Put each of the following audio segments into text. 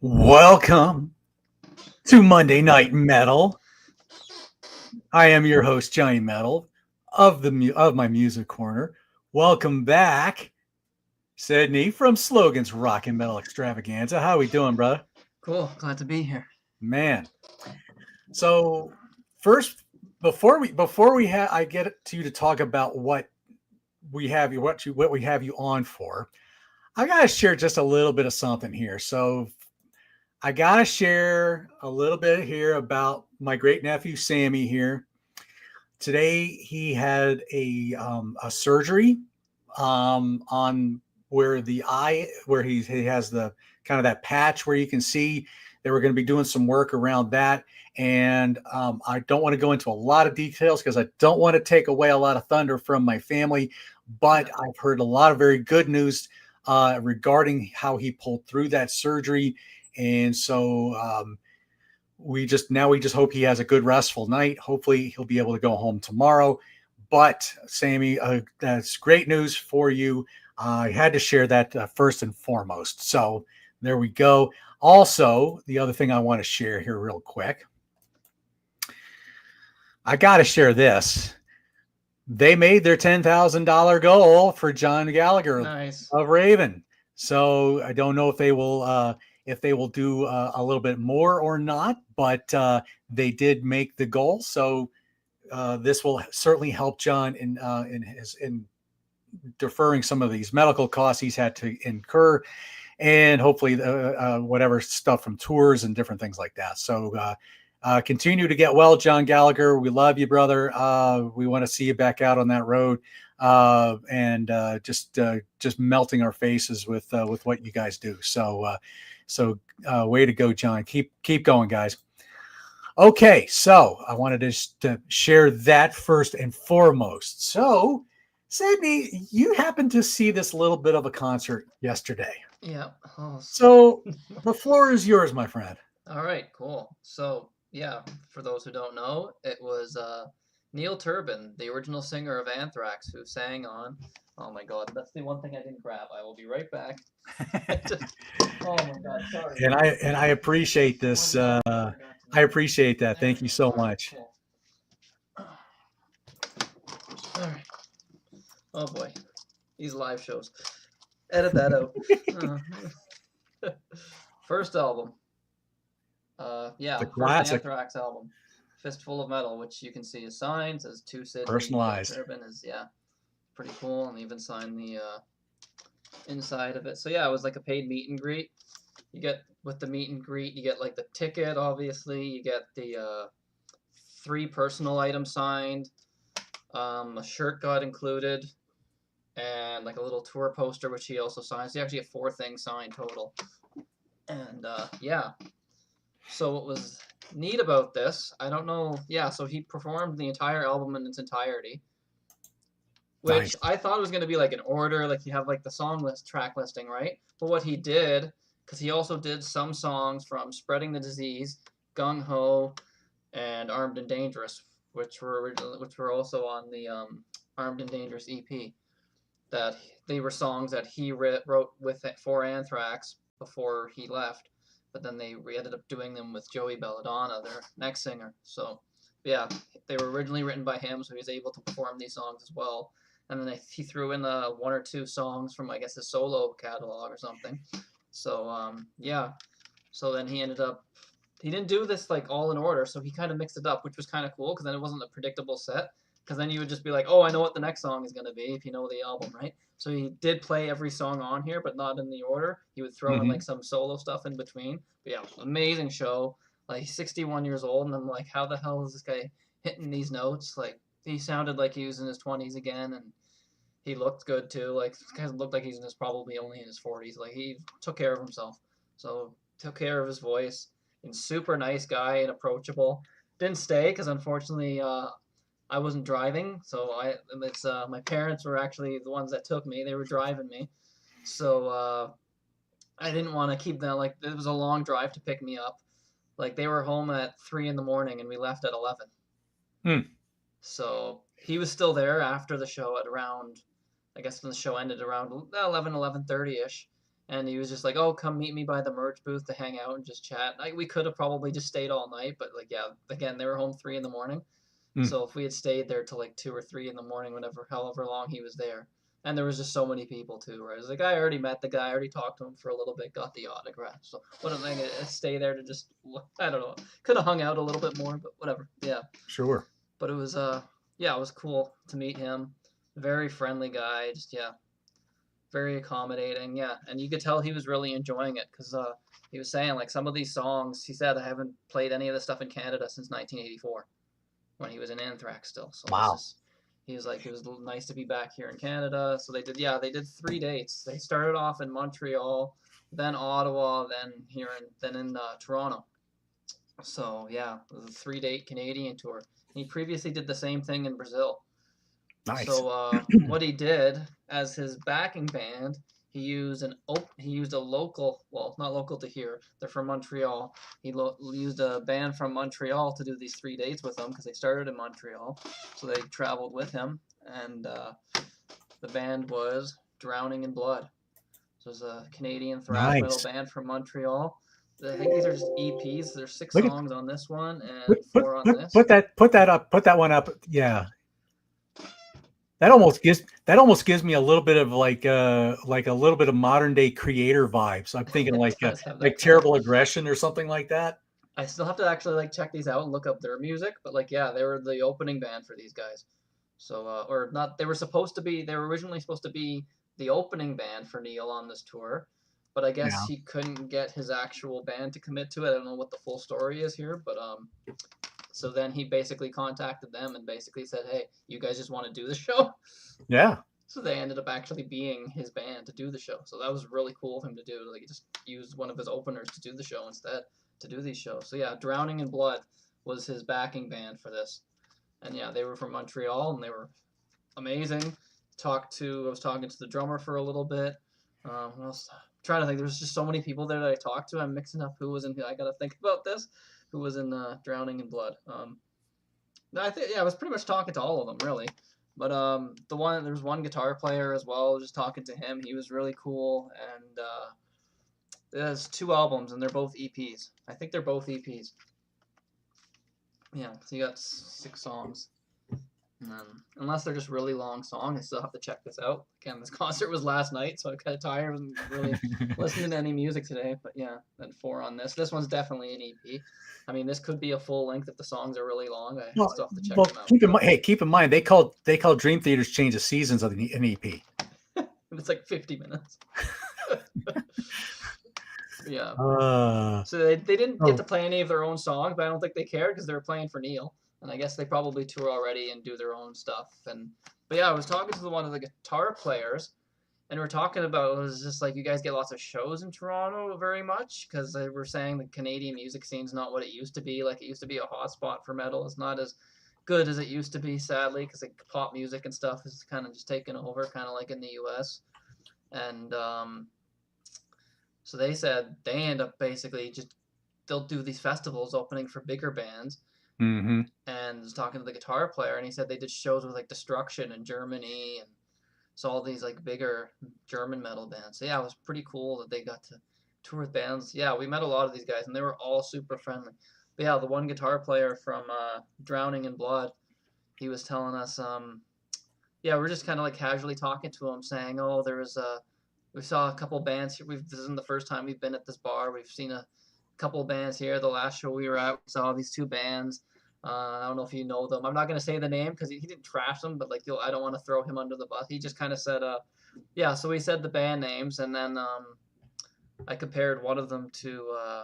Welcome to Monday Night Metal. I am your host, Johnny Metal, of my music corner. Welcome back, Sydney from Slogan's Rock and Metal Extravaganza. How we doing, brother? Cool. Glad to be here. Man. So first, before I get to you to talk about what we have you on for, I gotta share just a little bit of something here. So I gotta share a little bit here about my great nephew Sammy here. Today he had a surgery on where the eye where he has the kind of that patch where you can see they were going to be doing some work around that. And I don't want to go into a lot of details because I don't want to take away a lot of thunder from my family, but I've heard a lot of very good news regarding how he pulled through that surgery. And so we just hope he has a good restful night. Hopefully he'll be able to go home tomorrow. But Sammy, that's great news for you. I had to share that first and foremost. So there we go. Also, the other thing I want to share here real quick, I got to share this. They made their $10,000 goal for John Gallagher Nice. of Raven. So I don't know if they will do a little bit more or not, but they did make the goal. So this will certainly help John in deferring some of these medical costs he's had to incur, and hopefully whatever stuff from tours and different things like that. So continue to get well, John Gallagher. We love you, brother. We want to see you back out on that road, and just melting our faces with what you guys do. So way to go, John. Keep going, guys. Okay, so I wanted to share that first and foremost. So, Sydney, you happened to see this little bit of a concert yesterday. Yeah. Oh, So the floor is yours, my friend. all right. Cool. So, yeah, for those who don't know, it was Neil Turbin, the original singer of Anthrax, who sang on. Oh my God, that's the one thing I didn't grab. I will be right back. Oh my God, sorry. And I appreciate this. I appreciate that. There we Thank you go. so All right. much. Cool. All right. Oh boy, these live shows. Edit that out. First album. The Yeah, first classic, Anthrax album, Fistful of Metal, which you can see is signed, says to Sydney. Neil personalized. Turbin is pretty cool, and even signed the inside of it. So yeah, it was like a paid meet and greet. You get with the meet and greet, you get like the ticket, obviously. You get the 3 personal items signed. A shirt got included, and like a little tour poster, which he also signs. So you actually get 4 things signed total. And yeah, so what was neat about this, I don't know, yeah, so he performed the entire album in its entirety, Nice. which I thought was going to be like an order, like you have like the song list, track listing, right? But what he did, because he also did some songs from Spreading the Disease, Gung Ho, and Armed and Dangerous, which were also on the Armed and Dangerous EP. That they were songs that he wrote with it for Anthrax before he left, but then we ended up doing them with Joey Belladonna, their next singer. So yeah, they were originally written by him, so he was able to perform these songs as well. And then he threw in 1 or 2 songs from I guess his solo catalog or something. So yeah, so then he didn't do this like all in order, so he kind of mixed it up, which was kind of cool because then it wasn't a predictable set. Because then you would just be like, oh, I know what the next song is going to be if you know the album, right? So he did play every song on here, but not in the order. He would throw in like Hmm. some solo stuff in between. But yeah, amazing show. Like he's 61 years old, and I'm like, how the hell is this guy hitting these notes? Like he sounded like he was in his 20s again, and he looked good too. Like this guy looked like he's in his probably only in his 40s. Like he took care of himself. So took care of his voice. And super nice guy and approachable. Didn't stay because unfortunately I wasn't driving, so it's my parents were actually the ones that took me. They were driving me, so I didn't want to keep them. Like it was a long drive to pick me up. Like they were home at 3 in the morning and we left at 11. Hmm. So he was still there after the show at around, I guess when the show ended around 11, 11:30 ish, and he was just like, "Oh, come meet me by the merch booth to hang out and just chat." Like we could have probably just stayed all night, but like yeah, again they were home 3 in the morning, Mm. so if we had stayed there till like 2 or 3 in the morning, whenever however long he was there, and there was just so many people too, right? It was like I already met the guy, I already talked to him for a little bit, got the autograph. So what am I gonna stay there to just I don't know. Could have hung out a little bit more, but whatever. Yeah, Sure. but it was yeah, it was cool to meet him. Very friendly guy, just yeah, very accommodating. Yeah, and you could tell he was really enjoying it because he was saying like some of these songs. He said I haven't played any of this stuff in Canada since 1984 when he was in Anthrax still. So this Wow. is he was like it was nice to be back here in Canada. So they did 3 dates. They started off in Montreal, then Ottawa, then in Toronto. So yeah, it was a 3 date Canadian tour. He previously did the same thing in Brazil. Nice. So what he did as his backing band, he used a local, well, not local to here. They're from Montreal. Used a band from Montreal to do these 3 dates with him because they started in Montreal. So they traveled with him, and the band was Drowning in Blood. So it was a Canadian thrash metal Nice. band from Montreal. I think these are just EPs. There's six Look at songs on this one and put four put on put this. put that put that up. Put that one up. Yeah. That almost gives me a little bit of like a little bit of modern day creator vibes. I'm thinking It does have like that kind of. Terrible Aggression or something like that. I still have to actually like check these out and look up their music, but like yeah, they were the opening band for these guys. So or not they were supposed to be they were originally supposed to be the opening band for Neil on this tour, but I guess Yeah. he couldn't get his actual band to commit to it. I don't know what the full story is here, but so then he basically contacted them and basically said, "Hey, you guys just want to do the show?" Yeah. So they ended up actually being his band to do the show. So that was really cool of him to do. Like he just used one of his openers to do the show instead to do these shows. So yeah, Drowning in Blood was his backing band for this. And yeah, they were from Montreal and they were amazing. I was talking to the drummer for a little bit. What else? I'm trying to think. There's just so many people there that I talked to. I'm mixing up who was in. I gotta think about this. Who was in Drowning in Blood? I think yeah, I was pretty much talking to all of them really. But there's one guitar player as well. Just talking to him, he was really cool. And there's 2 albums, and they're both EPs. I think they're both EPs. Yeah, so you got 6 songs. And then, unless they're just really long songs, I still have to check this out. Again, this concert was last night, so I'm kind of tired. I wasn't really listening to any music today. But yeah, then 4 on this. This one's definitely an EP. I mean, this could be a full length if the songs are really long. I Well, still have to check well, them out. keep in mind. Hey, keep in mind they call Dream Theater's Change of Seasons an EP. It's like 50 minutes. Yeah. So they didn't get Oh, to play any of their own songs, but I don't think they cared because they were playing for Neil. And I guess they probably tour already and do their own stuff. But yeah, I was talking to one of the guitar players, and we are talking about it was just like you guys get lots of shows in Toronto very much because they were saying the Canadian music scene's not what it used to be. Like it used to be a hotspot for metal. It's not as good as it used to be, sadly, because like pop music and stuff is kind of just taken over, kind of like in the U.S. And so they said they end up basically just they'll do these festivals opening for bigger bands. mm-hmm. And I was talking to the guitar player, and he said they did shows with like Destruction in Germany, and saw all these like bigger German metal bands. So yeah, it was pretty cool that they got to tour with bands. Yeah, we met a lot of these guys, and they were all super friendly. But yeah, the one guitar player from Drowning in Blood, he was telling us, yeah, we're just kind of like casually talking to him, saying, oh, we saw a couple bands here. This isn't the first time we've been at this bar. We've seen a couple bands here. The last show we were at, we saw these 2 bands. I don't know if you know them. I'm not gonna say the name because he didn't trash them, but like I don't want to throw him under the bus. He just kind of said, yeah. So he said the band names, and then I compared one of them to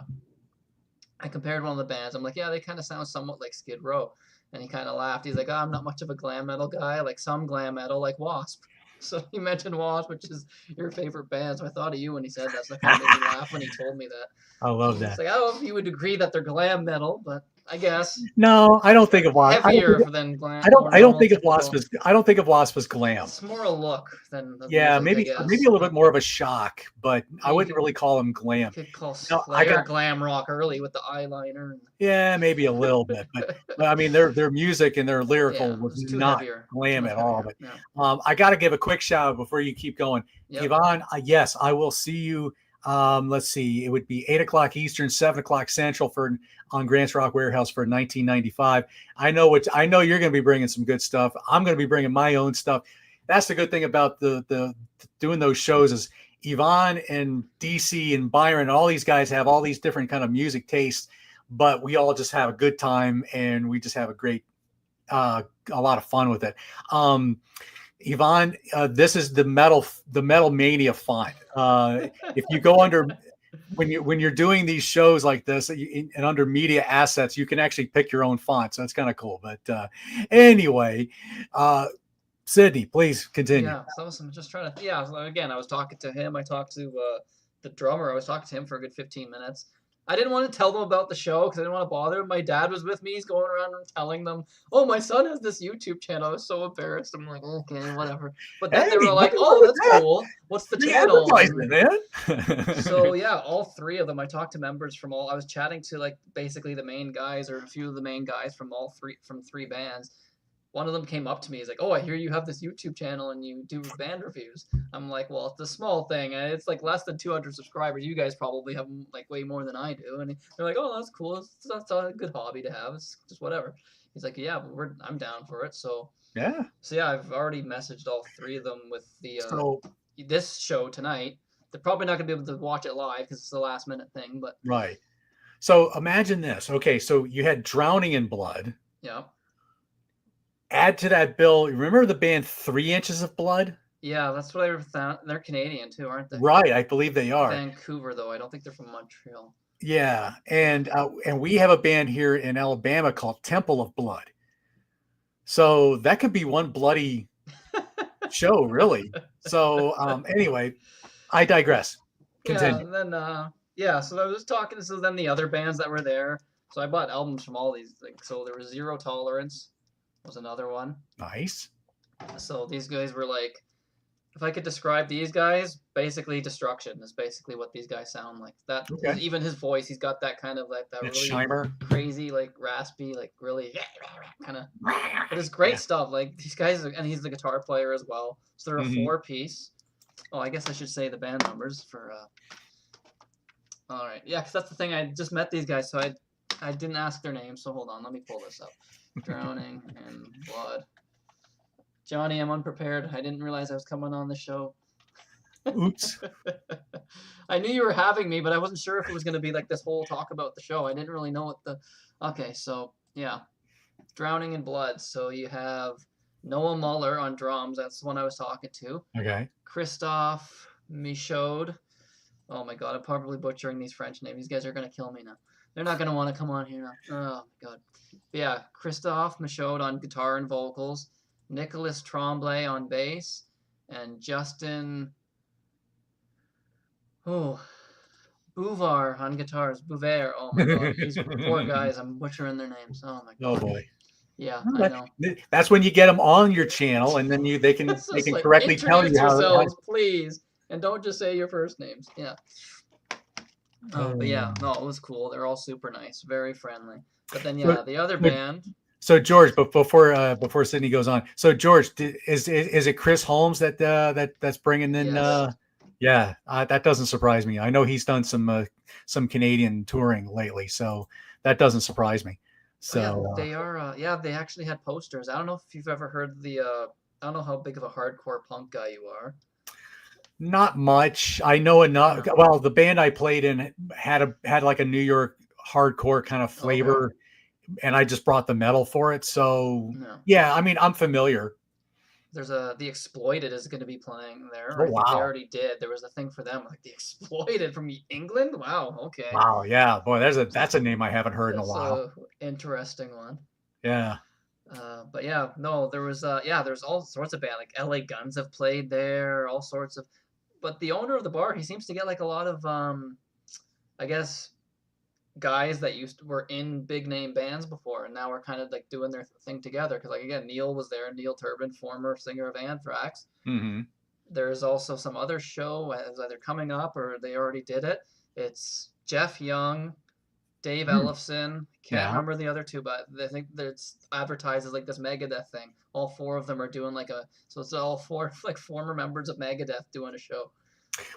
I compared one of the bands. I'm like, yeah, they kind of sound somewhat like Skid Row. And he kind of laughed. He's like, oh, I'm not much of a glam metal guy. Like some glam metal, like Wasp. So he mentioned Wasp, which is your favorite band. So I thought of you when he said that. So that kind of made me laugh when he told me that. I I love was just that. like, I don't know if you would agree that they're glam metal, but I guess. No, I don't think of Wasp. Heavier than glam, I don't. more I don't normal, think of Wasp typical. as. I don't think of Wasp as glam. It's more a look than the Yeah, music, I maybe guess. a little bit more of a shock, but I You wouldn't could really call them glam. could call No, I Slayer got. glam rock early with the eyeliner. Yeah, maybe a little bit, but I mean, their music and their lyrical Yeah, it was was too not heavier, too glam much at all. heavier. But Yeah. I got to give a quick shout out before you keep going, Yep. Yvonne. Yes, I will see you. Let's see, it would be 8 o'clock Eastern, 7 o'clock Central for on Grants Rock Warehouse for 1995. I know you're going to be bringing some good stuff. I'm going to be bringing my own stuff. That's the good thing about the doing those shows is Yvonne and DC and Byron and all these guys have all these different kind of music tastes, but we all just have a good time and we just have a great a lot of fun with it. Yvonne, this is the metal mania font. If you go under when you're doing these shows like this and under media assets, you can actually pick your own font, so it's kind of cool. But anyway, Sydney, please continue. Yeah, so I'm just trying to. Yeah, so again, I was talking to him. I talked to the drummer. I was talking to him for a good 15 minutes. I didn't want to tell them about the show because I didn't want to bother him. My dad was with me. He's going around and telling them, "Oh, my son has this YouTube channel." I was so embarrassed. I'm like, "Okay, whatever." But then Hey, they were like, nothing wrong "Oh, with that's that. cool. What's the Free channel?" advertisement, man. So yeah, all three of them. I talked to members from all. I was chatting to like basically the main guys or a few of the main guys from all three bands. One of them came up to me. He's like, "Oh, I hear you have this YouTube channel and you do band reviews." I'm like, "Well, it's a small thing. It's like less than 200 subscribers. You guys probably have like way more than I do." And they're like, "Oh, that's cool. That's a good hobby to have. It's just whatever." He's like, "Yeah, but I'm down for it." Yeah. So yeah, I've already messaged all three of them with the So this show tonight. They're probably not gonna be able to watch it live because it's a last minute thing. But right. So imagine this. Okay, so you had Drowning in Blood. yeah, Add to that bill. Remember the band 3 Inches of Blood? yeah, that's what I thought. They're Canadian too, aren't they? Right, I believe they are. Vancouver though. I don't think they're from Montreal. Yeah, and we have a band here in Alabama called Temple of Blood. So that could be one bloody show, really. So anyway, I digress. Yeah, Continue. and then yeah, so I was talking. So then the other bands that were there. So I bought albums from all these. Like, so there was Zero Tolerance, was another one. Nice. So these guys were like, if I could describe these guys, basically destruction is basically what these guys sound like. That Okay. even his voice, he's got that kind of like that That really Shimer. crazy, like raspy, like really kind of. But it's great Yeah. stuff. Like these guys, and he's the guitar player as well. So they're a Mhm. 4-piece. Oh, I guess I should say the band numbers for. All right, yeah, because that's the thing. I just met these guys, so I didn't ask their names. So hold on, let me pull this up. Drowning in Blood. Johnny, I'm unprepared. I didn't realize I was coming on the show. Oops. I knew you were having me, but I wasn't sure if it was going to be like this whole talk about the show. I didn't really know what the. Okay, so yeah, Drowning in Blood. So you have Noah Muller on drums. That's the one I was talking to. Okay. Christophe Michaud. Oh my god, I'm probably butchering these French names. These guys are gonna kill me now. They're not gonna want to come on here now. Oh my god. But yeah, Christophe Michaud on guitar and vocals, Nicolas Tremblay on bass, and Justin Bouvard on guitars. Bouvert. Oh my god, these poor guys. I'm butchering their names. Oh my Oh god. boy. Yeah, I know. That's when you get them on your channel, and then they can It's just like correctly tell you introduce how. yourselves, please, and don't just say your first names. Yeah. Oh, but yeah, no, it was cool. They're all super nice, very friendly. But then yeah, the other band. So George, but before Sydney goes on, so George, is it Chris Holmes that's bringing in? Yes. Yeah, that doesn't surprise me. I know he's done some Canadian touring lately, so that doesn't surprise me. So yeah, they are. Yeah, they actually had posters. I don't know if you've ever heard the. I don't know how big of a hardcore punk guy you are. not much. I know enough. Yeah. Well, the band I played in had like a New York hardcore kind of flavor, and I just brought the metal for it. So No. yeah, I mean, I'm familiar. There's the Exploited is going to be playing there. Oh I think they wow, already did. There was a thing for them like the Exploited from England. Wow. Okay. wow, yeah, boy, that's a name I haven't heard in a That's while. a interesting one. Yeah. But yeah, no, there was there's all sorts of band like LA Guns have played there, all sorts of. But the owner of the bar, he seems to get like a lot of I guess guys that were in big name bands before, and now are kind of like doing their thing together. Because like again, Neil was there, Neil Turbin, former singer of Anthrax. Mm-hmm. There's also some other show that's either coming up or they already did it. It's Jeff Young, Dave Mm. Ellefson. Can't Yeah. remember the other two, but I think that it's advertised as like this Megadeth thing. All four of them are doing like so it's all four like former members of Megadeth doing a show.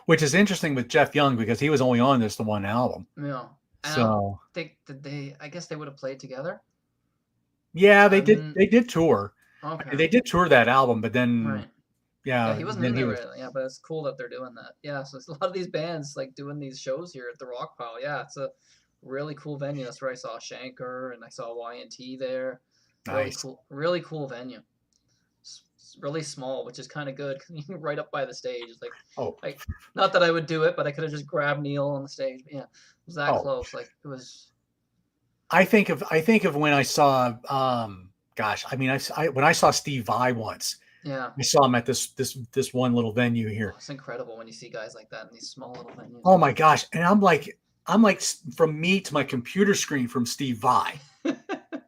Which is interesting with Jeff Young because he was only on this the one album. Yeah, and I don't So think that I guess they would have played together. yeah, they did. Um, They did tour. I okay, mean, they did tour that album, but then right. Yeah, yeah, he wasn't then in he there was. really. Yeah, but it's cool that they're doing that. Yeah, so it's a lot of these bands like doing these shows here at the Rock Pile. Yeah, it's a really cool venue. That's where I saw Shanker and I saw Y&T there. Nice. Really cool venue. It's really small, which is kind of good because you're right up by the stage. It's Oh, like, not that I would do it, but I could have just grabbed Neil on the stage. But yeah, it was that oh. close. Like it was. I think of when I saw gosh, I mean when I saw Steve Vai once. Yeah. I saw him at this one little venue Oh, here. it's incredible when you see guys like that in these small little venues. Oh my gosh. And I'm like from me to my computer screen from Steve Vai.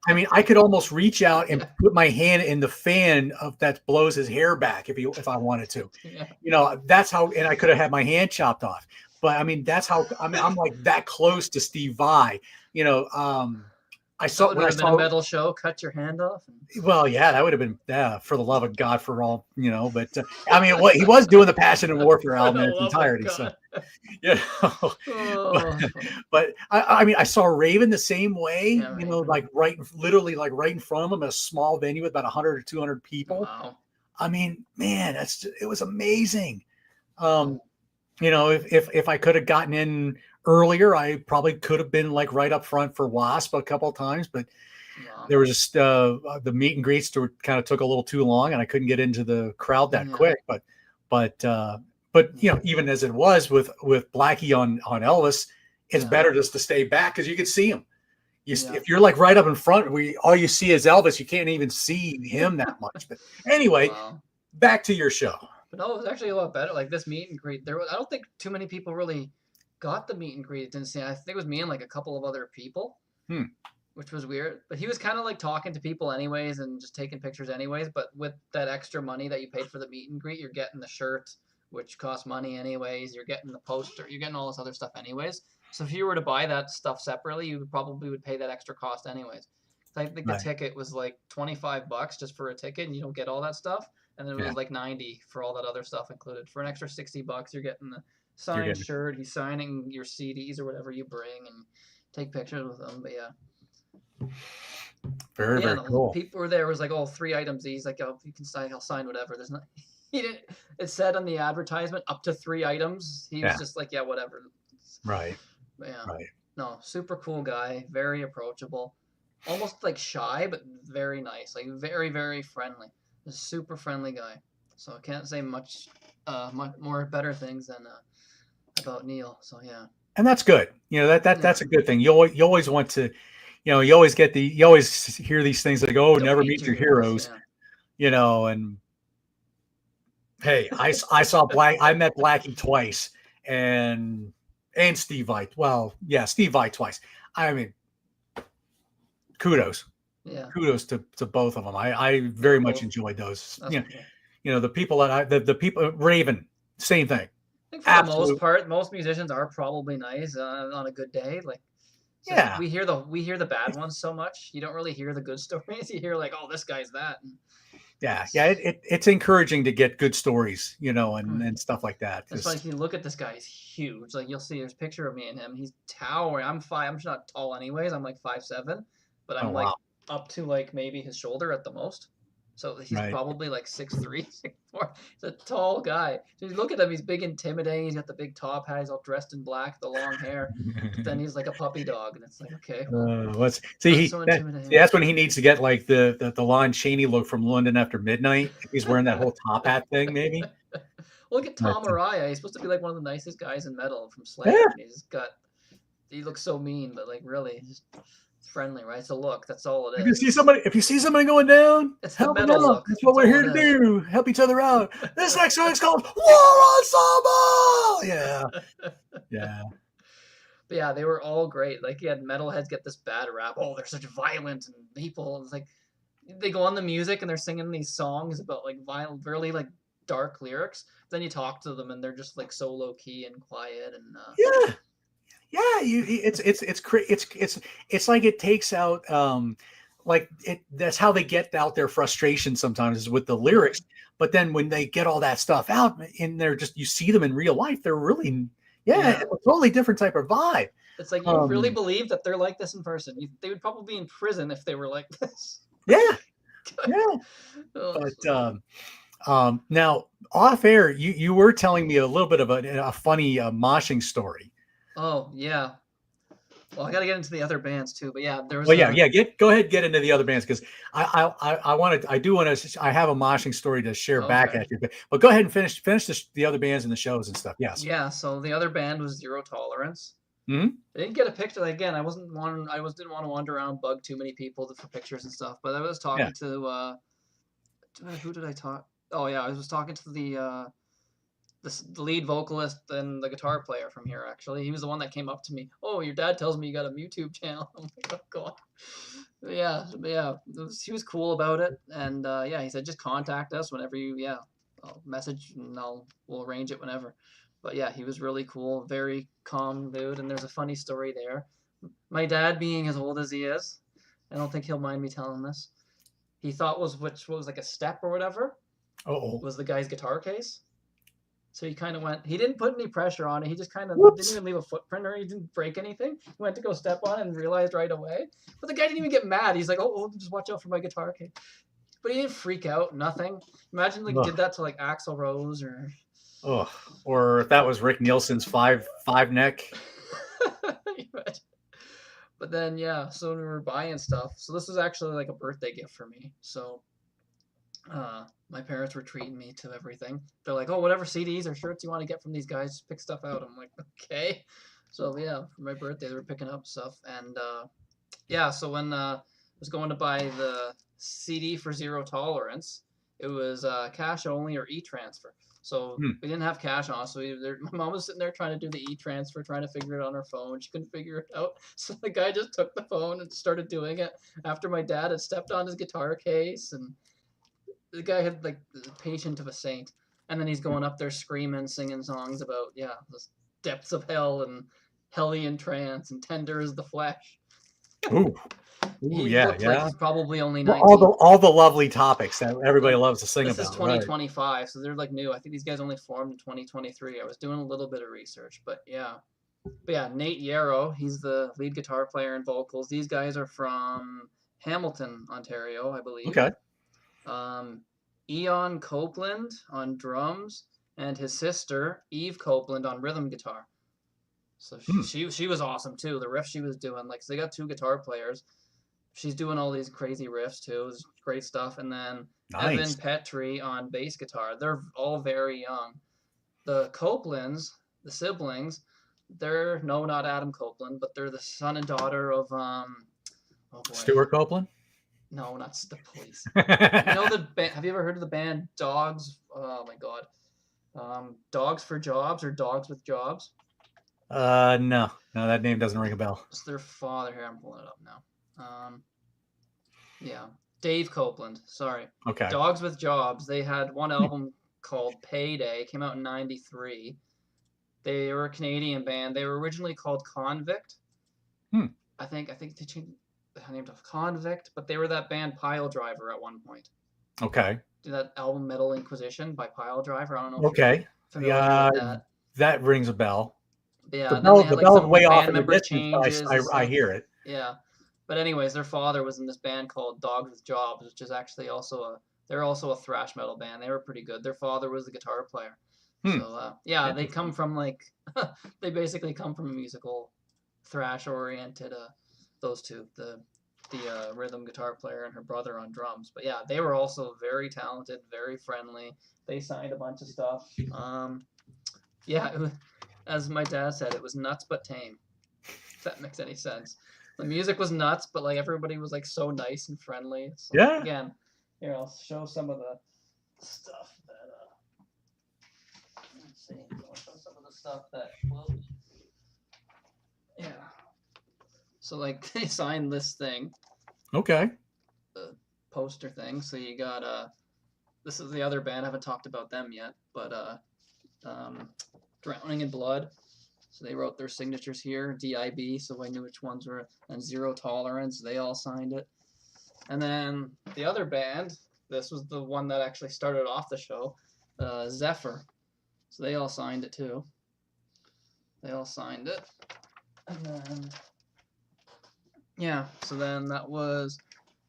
I mean, I could almost reach out and put my hand in the fan that blows his hair back if I wanted to. Yeah. That's how, and I could have had my hand chopped off. But I mean, that's how, I mean, I'm like that close to Steve Vai. I That saw would when I have been a saw, metal show. Cut your hand off. well, yeah, that would have been, yeah, for the love of God for all, but I mean, what he was doing the Passion and Warfare For album the in its love of entirety. So, God. you know, Oh, that's funny. but I mean, I saw Raven the same way, Yeah, Raven. like literally like right in front of him, a small venue with about 100 or 200 people. Wow. I mean, man, it was amazing. Wow. If I could have gotten in earlier, I probably could have been like right up front for Wasp a couple of times, but Wow. there was just the meet and greets kind of took a little too long, and I couldn't get into the crowd that Yeah. quick. But even as it was with Blackie on Elvis, it's Yeah. better just to stay back because you can see him. Yeah. If you're like right up in front, all you see is Elvis. You can't even see him that much. But anyway, Wow. back to your show. But no, it was actually a lot better. Like this meet and greet, I don't think too many people really got the meet and greet. Didn't see. I think it was me and like a couple of other people, which was weird. But he was kind of like talking to people anyways and just taking pictures anyways. But with that extra money that you paid for the meet and greet, you're getting the shirt, which costs money anyways. You're getting the poster. You're getting all this other stuff anyways. So if you were to buy that stuff separately, you probably would pay that extra cost anyways. I think the ticket was like $25 just for a ticket, and you don't get all that stuff. And then it was like 90 for all that other stuff included. For an extra $60, you're getting the signed shirt. He's signing your CDs or whatever you bring, and take pictures with them. But yeah, very cool. People were there. It was like, 3 items. He's like, oh, you can sign. I'll sign whatever. There's not. He didn't. It said on the advertisement up to 3 items. He was just like, yeah, whatever. Right. But yeah. Right. No, super cool guy. Very approachable. Almost like shy, but very nice. Like very, very friendly. A super friendly guy. So I can't say much more better things than about Neil. So yeah. And that's good. That's a good thing. You always want to, you always hear these things that go, never meet your heroes. Yeah. And hey, I met Blackie twice and Steve Vai. Well, yeah, Steve Vai twice. I mean, kudos. Yeah. Kudos to both of them. I very much enjoyed those. The people the people Raven, same thing. I think for the most part, most musicians are probably nice on a good day. Like, we hear the bad ones so much. You don't really hear the good stories. You hear like, oh, this guy's that. Yeah. It's encouraging to get good stories, and stuff like that. That's funny. You look at this guy; he's huge. Like you'll see, there's a picture of me and him. He's towering. I'm not tall anyways. I'm like 5'7", but I'm like up to like maybe his shoulder at the most. So he's probably like 6'3", 6'4". He's a tall guy. So you look at him; he's big, intimidating. He's got the big top hat. He's all dressed in black, the long hair. But then he's like a puppy dog, and it's like, okay. That's when he needs to get like the Lon Chaney look from London After Midnight. He's wearing that whole top hat thing, maybe. Look at Tom Araya. He's supposed to be like one of the nicest guys in metal from Slayer. Yeah. He looks so mean, but like really, just friendly, right? It's a look. That's all it is. If you see somebody going down, it's help the metal look. That's what we're here to do. Help each other out. This next song is called War Ensemble. Yeah. But yeah, they were all great. Like you had metalheads get this bad rap. Oh, they're such violent and people. It's like they go on the music and they're singing these songs about like violent, really like dark lyrics. Then you talk to them and they're just like so low key and quiet and Yeah, yeah. It's like it takes out like it. That's how they get out their frustration sometimes is with the yeah, lyrics. But then when they get all that stuff out and they're just you see them in real life, they're really yeah, yeah. it's a totally different type of vibe. It's like you really Um, believe that they're like this in person. They would probably be in prison if they were like this. yeah, yeah. Oh, But so good. now off air, you were telling me a little bit of a funny moshing story. Oh yeah. Well, I got to get into the other bands too, but yeah, there was Well, yeah, a. yeah. Go ahead, get into the other bands because I want to. I do want to. I have a moshing story to share back Okay. at you, but go ahead and finish the other bands and the shows and stuff. Yes. Yeah, so the other band was Zero Tolerance. Hmm. I didn't get a picture. Again, I was didn't want to wander around, bug too many people for pictures and stuff. But I was Yeah. talking to who did I talk? Oh yeah, I was talking to the lead vocalist and the guitar player from here. Actually, he was the one that came up to me. Oh, your dad tells me you got a YouTube channel. I'm like, oh god. Yeah. He was cool about it, and yeah, he said just contact us whenever you I'll message and we'll arrange it whenever. But yeah, he was really cool, very calm mood, and there's a funny story there. My dad, being as old as he is, I don't think he'll mind me telling this. He thought which was like a step or whatever Oh. was the guy's guitar case. So he kind of went. He didn't put any pressure on it. He just kind of didn't Whoops. even leave a footprint or he didn't break anything. He went to go step on it and realized right away. But the guy didn't even get mad. He's like, "Oh, just watch out for my guitar case." But he didn't freak out. Nothing. Imagine like he did Ugh. that to like Axl Rose or. Ugh. Or if that was Rick Nielsen's five neck. But then yeah, so we were buying stuff. So this was actually like a birthday gift for me. So my parents were treating me to everything. They're like, "Oh, whatever CDs or shirts you want to get from these guys, just pick stuff out." I'm like, "Okay." So yeah, for my birthday, they were picking up stuff, and yeah. So when I was going to buy the CD for Zero Tolerance, it was cash only or e-transfer. So Hmm. we didn't have cash on, so my mom was sitting there trying to do the e-transfer, trying to figure it on her phone. She couldn't figure it out, so the guy just took the phone and started doing it after my dad had stepped on his guitar case and the guy had like the patient of a saint, and then he's going up there screaming, singing songs about the depths of hell and Hellion trance and tender is the flesh. Ooh. Ooh. He Yeah. looked like Yeah. he's probably only Well, 19. all the lovely topics that everybody And loves to sing this is about. Right. 2025, so they're like new. I think these guys only formed in 2023. I was doing a little bit of research, but yeah. But yeah, Nate Yarrow, he's the lead guitar player and vocals. These guys are from Hamilton, Ontario, I believe. Okay. um, Eon Copeland on drums, and his sister Eve Copeland on rhythm guitar. So Hmm. she was awesome too. The riff she was doing, like, so they got two guitar players. She's doing all these crazy riffs too. It was great stuff. And then Evan Nice. Petrie on bass guitar. They're all very young. The Copelands, the siblings, they're no, not Adam Copeland, but they're the son and daughter of oh boy, Stuart Copeland. no, not the Police. You know the band? Have you ever heard of the band Dogs? Oh my god, Dogs for Jobs or Dogs with Jobs? No, that name doesn't ring a bell. It's their father. Here, I'm pulling it up now. Yeah, Dave Copeland. Sorry, Okay. Dogs with Jobs. They had one album called Payday. Came out in '93. They were a Canadian band. They were originally called Convict. Hmm. I think they changed the name to Convict, but they were that band Pile Driver at one point. Okay. That album Metal Inquisition by Pile Driver. I don't know if you're Okay. familiar Yeah, with that. that rings a bell. But yeah, and then they had The like bell's some way off band in the member distance, but changes and I stuff. hear it. Yeah. But anyways, their father was in this band called Dogs with Jobs, which is actually they're also a thrash metal band. They were pretty good. Their father was the guitar player. Hmm. So yeah, they come Interesting. from like they basically come from a musical thrash oriented those two, the rhythm guitar player and her brother on drums. But yeah, they were also very talented, very friendly. They signed a bunch of stuff. Yeah, as my dad said, it was nuts but tame. If that makes any sense. The music was nuts, but like everybody was like so nice and friendly. So Yeah. again, here I'll show some of the stuff that let's see. I'll show some of the stuff that So like they signed this thing, Okay. the poster thing. So you got this is the other band. I haven't talked about them yet, but um, Drowning in Blood. So they wrote their signatures here, DIB, so I knew which ones were, and Zero Tolerance, they all signed it. And then the other band, this was the one that actually started off the show, Zephyr. So they all signed it too. They all signed it. And then, yeah, so then that was,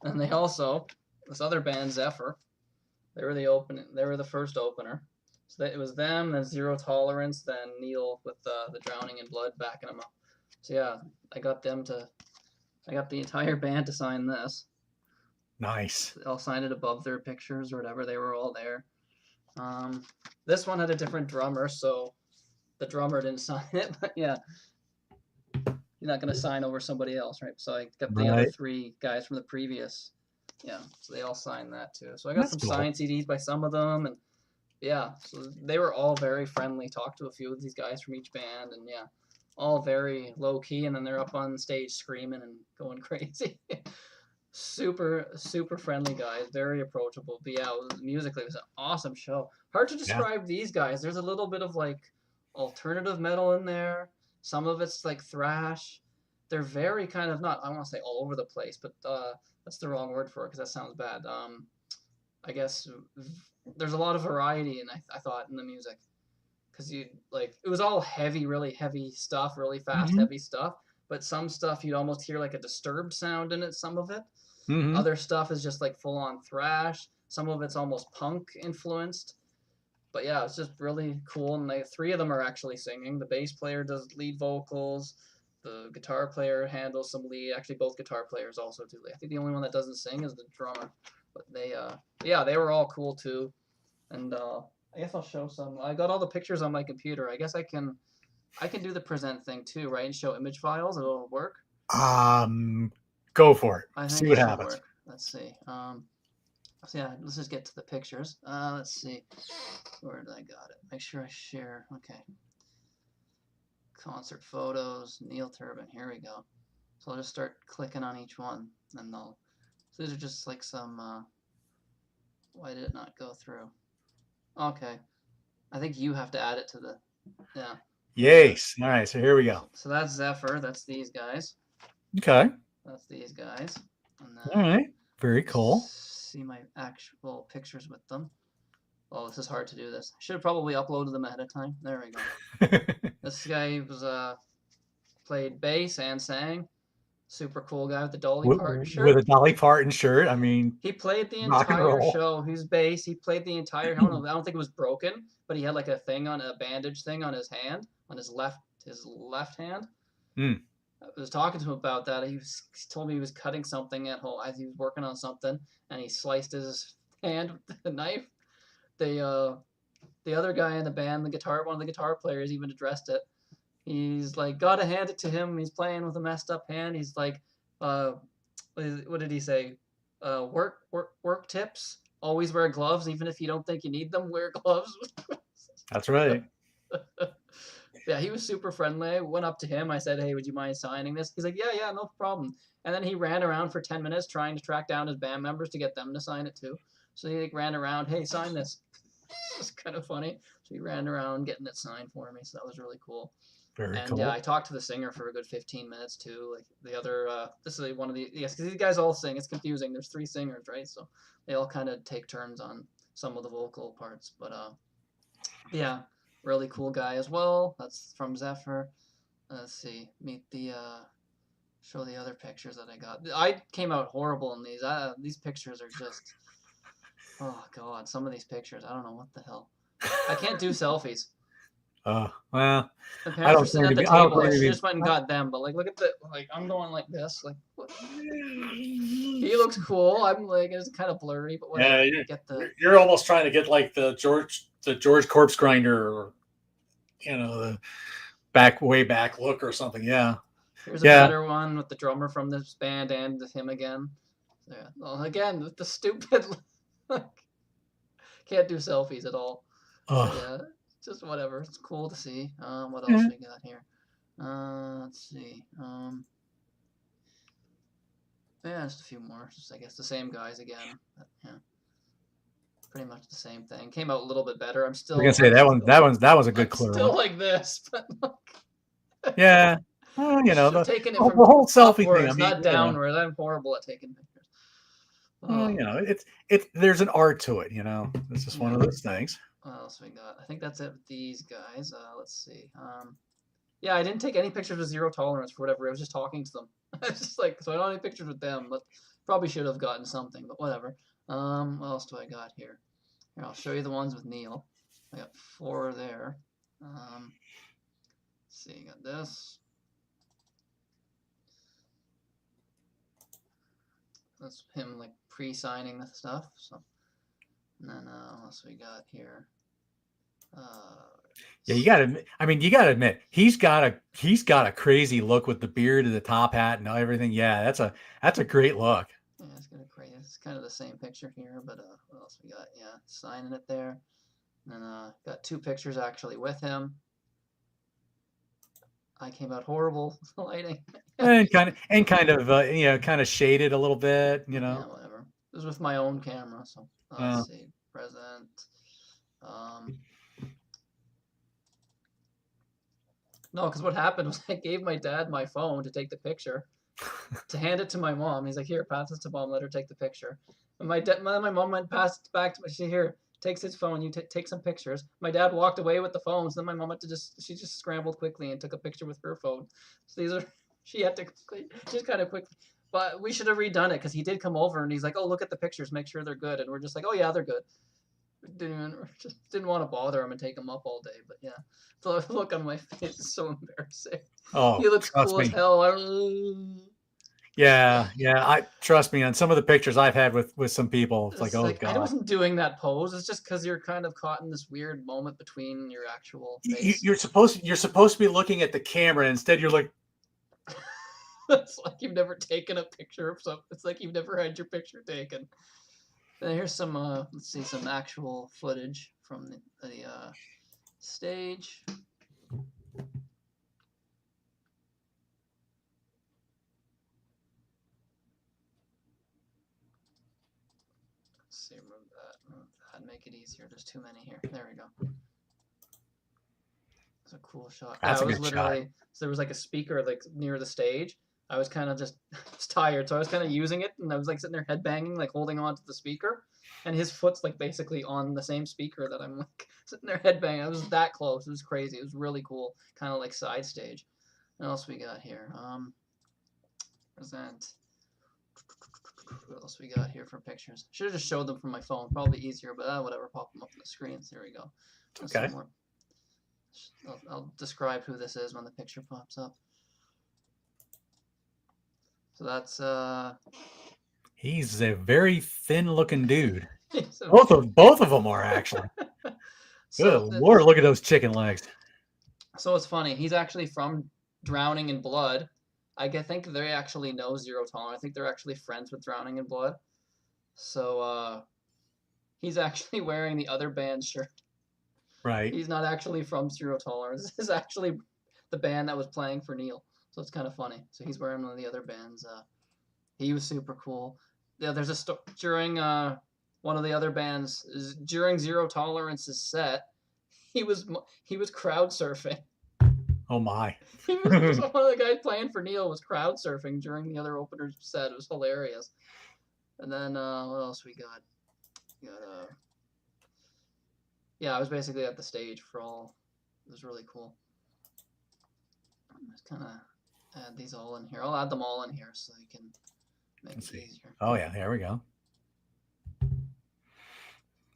and they also, this other band, Zephyr, they were the first opener. So it was them, then Zero Tolerance, then Neil with the Drowning in Blood backing them up. So yeah, I got I got the entire band to sign this. Nice. They all signed it above their pictures or whatever. They were all there. This one had a different drummer, so the drummer didn't sign it. But yeah, you're not gonna sign over somebody else, right? So I got the other Right. 3 guys from the previous. Yeah, so they all signed that too. So I got That's some cool. signed CDs by some of them, and yeah, so they were all very friendly. Talked to a few of these guys from each band, and yeah, all very low key. And then they're up on stage screaming and going crazy. Super friendly guys, very approachable. But yeah, musically it was an awesome show. Hard to Yeah. describe these guys. There's a little bit of like alternative metal in there. Some of it's like thrash. They're very kind of not, I want to say all over the place, but that's the wrong word for it because that sounds bad. I guess there's a lot of variety, and I thought in the music because you like it was all heavy, really heavy stuff, really fast, Hmm. heavy stuff. But some stuff you'd almost hear like a disturbed sound in it. Some of it, Hmm. other stuff is just like full on thrash. Some of it's almost punk influenced. But yeah, it's just really cool. And like 3 of them are actually singing. The bass player does lead vocals. The guitar player handles some lead. Actually, both guitar players also do. I think the only one that doesn't sing is the drummer. But yeah, they were all cool too. And I guess I'll show some. I got all the pictures on my computer. I guess I can do the present thing too, right? And show image files. It'll work. Um, go for it. I See think it what should happens. work. Let's see. So yeah, let's just get to the pictures. Let's see. Where did I got it? Make sure I share. Okay. Concert photos. Neil Turbin. Here we go. So I'll just start clicking on each one, and they'll. So these are just like some. Why did it not go through? Okay. I think you have to add it to the. Yeah. Okay. Yes. All right. So here we go. So that's Zephyr. That's these guys. Okay. That's these guys. And All then right. Very cool. see my actual pictures with them. Oh, this is hard to do this. I should have probably uploaded them ahead of time. There we go. This guy was played bass and sang. Super cool guy with the Dolly Parton With shirt. a Dolly Parton shirt. I mean, He played the rock and entire roll. show. He's bass. He played the entire. I don't know. I don't think it was broken, but he had like a thing on a bandage thing on his hand, on his left hand. Mm. I was talking to him about that. He told me he was cutting something at home as he was working on something, and he sliced his hand with the knife. The other guy in the band, one of the guitar players, even addressed it. He's like, gotta hand it to him. He's playing with a messed up hand. He's like, what did he say? Work tips. Always wear gloves, even if you don't think you need them. Wear gloves. That's right. Yeah, he was super friendly. I went up to him. I said, "Hey, would you mind signing this?" He's like, "Yeah, no problem." And then he ran around for 10 minutes trying to track down his band members to get them to sign it too. So he like ran around, "Hey, sign this." It was kind of funny. So he ran around getting it signed for me. So that was really cool. Very And yeah, cool. I talked to the singer for a good 15 minutes too. Like the other, this is one of the yes, because these guys all sing. It's confusing. There's 3 singers, right? So they all kind of take turns on some of the vocal parts. But yeah, really cool guy as well. That's from Zephyr. Let's see. Meet the show the other pictures that I got. I came out horrible in these. These pictures are just oh god. Some of these pictures, I don't know what the hell. I can't do selfies. Well, My I parents were don't sitting claim at to the be. I don't table. I claim to should be. just went and got them. But like, look at the like. I'm going like this. Like, what? He looks cool. I'm like, it's kind of blurry, but Yeah, whatever. Get the. you're almost trying to get like the George Corpse Grinder, or the way back look or something. Yeah, Here's a yeah. better one with the drummer from this band and him again. Yeah. Well, again, with the stupid. Can't do selfies at all. But Oh, yeah, just whatever. It's cool to see. What else yeah. we got here? Let's see. just a few more. Just I guess the same guys again. But, yeah, pretty much the same thing. Came out a little bit better. I'm We're gonna still say that was a good I'm clear still one. like this, but Yeah. Well, you know, should have taken it the from whole selfie thing. I upwards, mean, not downwards. I'm horrible at taking pictures. you know, it's there's an art to it. You know, it's just one Yeah. of those things. What else we got? I think that's it with these guys. Let's see. Yeah, I didn't take any pictures with zero tolerance for whatever. I was just talking to them. I was just like, so I don't have any pictures with them, but probably should have gotten something, but whatever. What else do I got here? Here, I'll show you the ones with Neil. I got 4 there. Let's see, got this. That's him like pre-signing the stuff. So, and then what else we got here? Yeah, you gotta. I mean, you gotta admit he's got a crazy look with the beard and the top hat and everything. Yeah, that's a great look. Yeah, it's gonna crazy. It's kind of the same picture here, but what else we got? Yeah, signing it there. And then got 2 pictures actually with him. I came out horrible lighting. and kind of you know, kind of shaded a little bit. You Yeah, know. whatever. It was with my own camera, so let's see. Present. No, because what happened was I gave my dad my phone to take the picture, to hand it to my mom. He's like, "Here, pass this to mom. Let her take the picture." And my mom went passed back to me. She here takes his phone. You take some pictures. My dad walked away with the phones. Then my mom had to she just scrambled quickly and took a picture with her phone. So these are she had to just kind of quickly. But we should have redone it because he did come over and he's like, "Oh, look at the pictures. Make sure they're good." And we're just like, "Oh yeah, they're good." Just didn't want to bother him and take him up all day. But yeah, the look on my face is so embarrassing. Oh, He looks trust cool as me. hell. Yeah, yeah. I trust me on some of the pictures I've had with some people. It's like, It's oh like I god. wasn't doing that pose. It's just because you're kind of caught in this weird moment between your actual face. You're supposed to be looking at the camera. Instead, you're like, It's like you've never taken a picture of something. It's like you've never had your picture taken. And here's some let's see, some actual footage from the stage. Let's see, remove that, make it easier. There's too many here. There we go. It's a cool shot. that's I a was good shot. literally so there was like a speaker like near the stage. I was kind of just was tired, so I was kind of using it, and I was like sitting there headbanging, like holding on to the speaker, and his foot's like basically on the same speaker that I'm like sitting there headbanging. I was that close. It was crazy. It was really cool, kind of like side stage. What else we got here? Present. What else we got here for pictures? Should have just showed them from my phone. Probably easier, but whatever. Pop them up on the screen. There we go. Okay. I'll describe who this is when the picture pops up. So that's He's a very thin-looking dude. so, Both of them are actually. Good Lord, look at those chicken legs. So it's funny. He's actually from Drowning in Blood. I think they actually know Zero Tolerance. I think they're actually friends with Drowning in Blood. So he's actually wearing the other band's shirt. Right. He's not actually from Zero Tolerance. This is actually the band that was playing for Neil. So it's kind of funny. So he's wearing one of the other bands. He was super cool. Yeah, there's a during one of the other bands during Zero Tolerance's set. He was crowd surfing. Oh my! He was one of the guys playing for Neil was crowd surfing during the other opener's set. It was hilarious. And then what else we got? We got yeah, I was basically at the stage for all. It was really cool. Just kind of add these all in here. I'll add them all in here so you can make it easier. Oh yeah, there we go.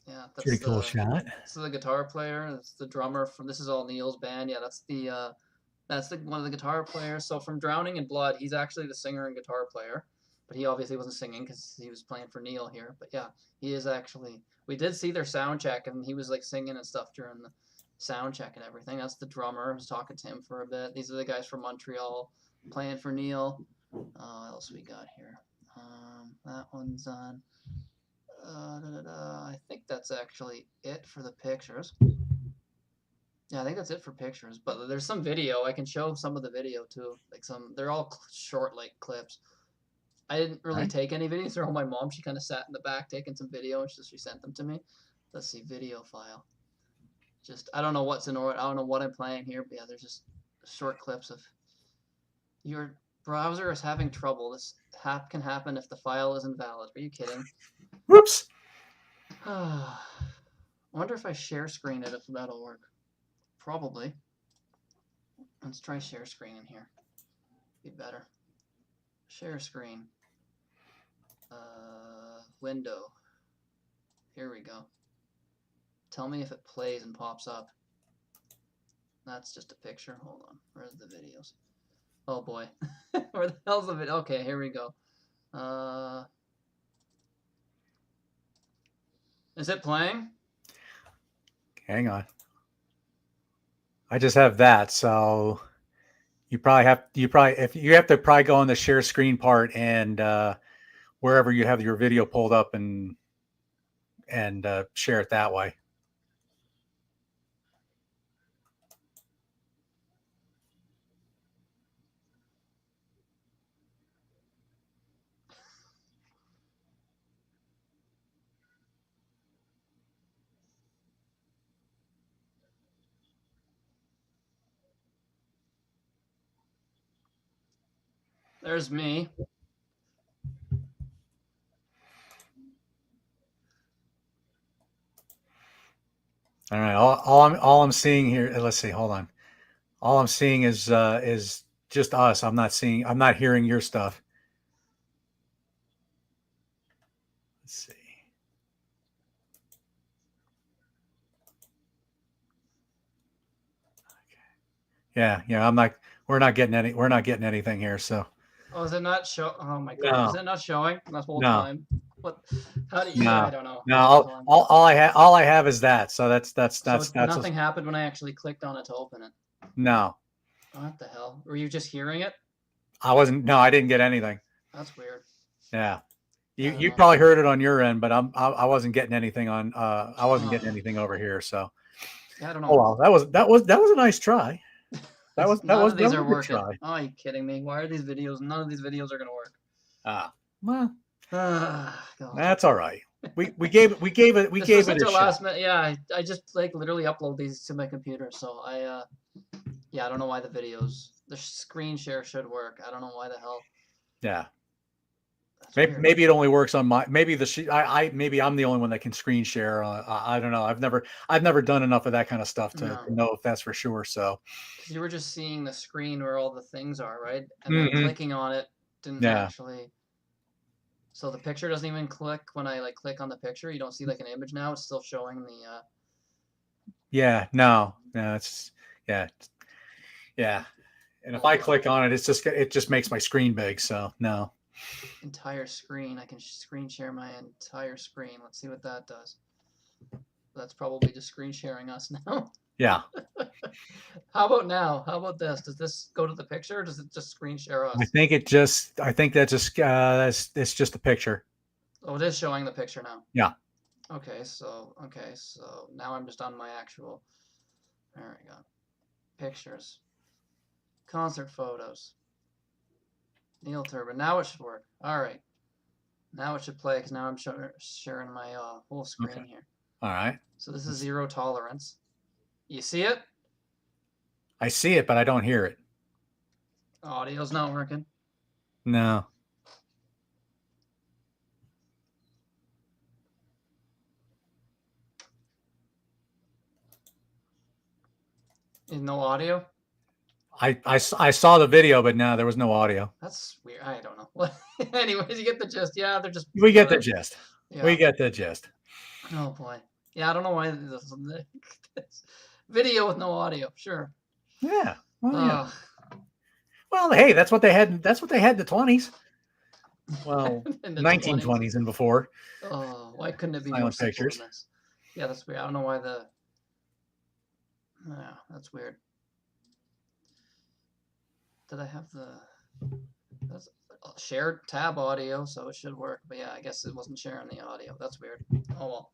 Yeah, that's pretty cool shot. So the guitar player, that's the drummer from. This is all Neil's band. Yeah, that's the one of the guitar players. So from Drowning in Blood, he's actually the singer and guitar player, but he obviously wasn't singing because he was playing for Neil here. But yeah, he is actually. We did see their sound check, and he was like singing and stuff during the sound check and everything. That's the drummer. I was talking to him for a bit. These are the guys from Montreal playing for Neil. What else we got here? That one's on. I think that's actually it for the pictures. Yeah, I think that's it for pictures. But there's some video. I can show some of the video too. Like they're all short like clips. I didn't really Right. take any videos. They're all my mom. She kind of sat in the back taking some video and she sent them to me. Let's see, video file. Just I don't know what's in order. I don't know what I'm playing here, but yeah, there's just short clips of your browser is having trouble. This can happen if the file is invalid. Are you kidding? Whoops. I wonder if I share screen it if that'll work. Probably. Let's try share screen in here. Be better. Share screen. Window. Here we go. Tell me if it plays and pops up. That's just a picture. Hold on. Where's the videos? Oh boy. Where the hell's the video? Okay, here we go. Is it playing? Hang on. I just have that, so you probably have to probably go on the share screen part and wherever you have your video pulled up and share it that way. There's me. All right. All I'm seeing here. Let's see. Hold on. All I'm seeing is just us. I'm not hearing your stuff. Let's see. Okay. Yeah. We're not getting anything here. So. Oh, is it not show? Oh my god, No. is it not showing that whole No. time? What? How do you? No. I don't know. No. All I have is that. So that's nothing happened when I actually clicked on it to open it. No. What the hell? Were you just hearing it? I wasn't. No, I didn't get anything. That's weird. Yeah. You probably heard it on your end, but I wasn't getting anything on. I wasn't getting anything over here. So. Yeah, I don't know. Oh well, that was a nice try. None of these are working. Oh, are you kidding me? Why are these videos? None of these videos are gonna work. Well, God. that's all right. We gave it. We gave it a last minute. Yeah, I just like literally upload these to my computer. So I don't know why the screen share should work. I don't know why the hell. Yeah. Maybe it only works on my. Maybe maybe I'm the only one that can screen share. I don't know. I've never done enough of that kind of stuff to know if that's for sure. So. Because you were just seeing the screen where all the things are, right? And then clicking on it didn't actually. So the picture doesn't even click when I like click on the picture. You don't see like an image now. It's still showing the. Yeah. No. It's yeah. And if I click on it, it just makes my screen big. So no. Entire screen. I can screen share my entire screen. Let's see what that does. That's probably just screen sharing us now. Yeah. How about now? How about this? Does this go to the picture or does it just screen share us? I think that just it's just a picture. Oh, it is showing the picture now. Yeah. Okay, so now I'm just on my actual. There we go. Pictures. Concert photos. Neil Turbin. Now it should work. All right. Now it should play because now I'm sharing my whole screen here. All right. So this is zero tolerance. You see it? I see it, but I don't hear it. Audio's not working. No. No audio? I saw the video, but no, there was no audio. That's weird. I don't know. Anyways, you get the gist. Yeah, they're just. We get the gist. Yeah. We get the gist. Oh boy. Yeah, I don't know why this video with no audio. Sure. Yeah. Well, yeah. Well, hey, that's what they had. That's what they had in the 20s. Well, 1920s and before. Oh, why couldn't it be more simple than this? Yeah, that's weird. I don't know why the. Yeah, that's weird. Did I have that's shared tab audio, so it should work. But yeah, I guess it wasn't sharing the audio. That's weird. Oh well.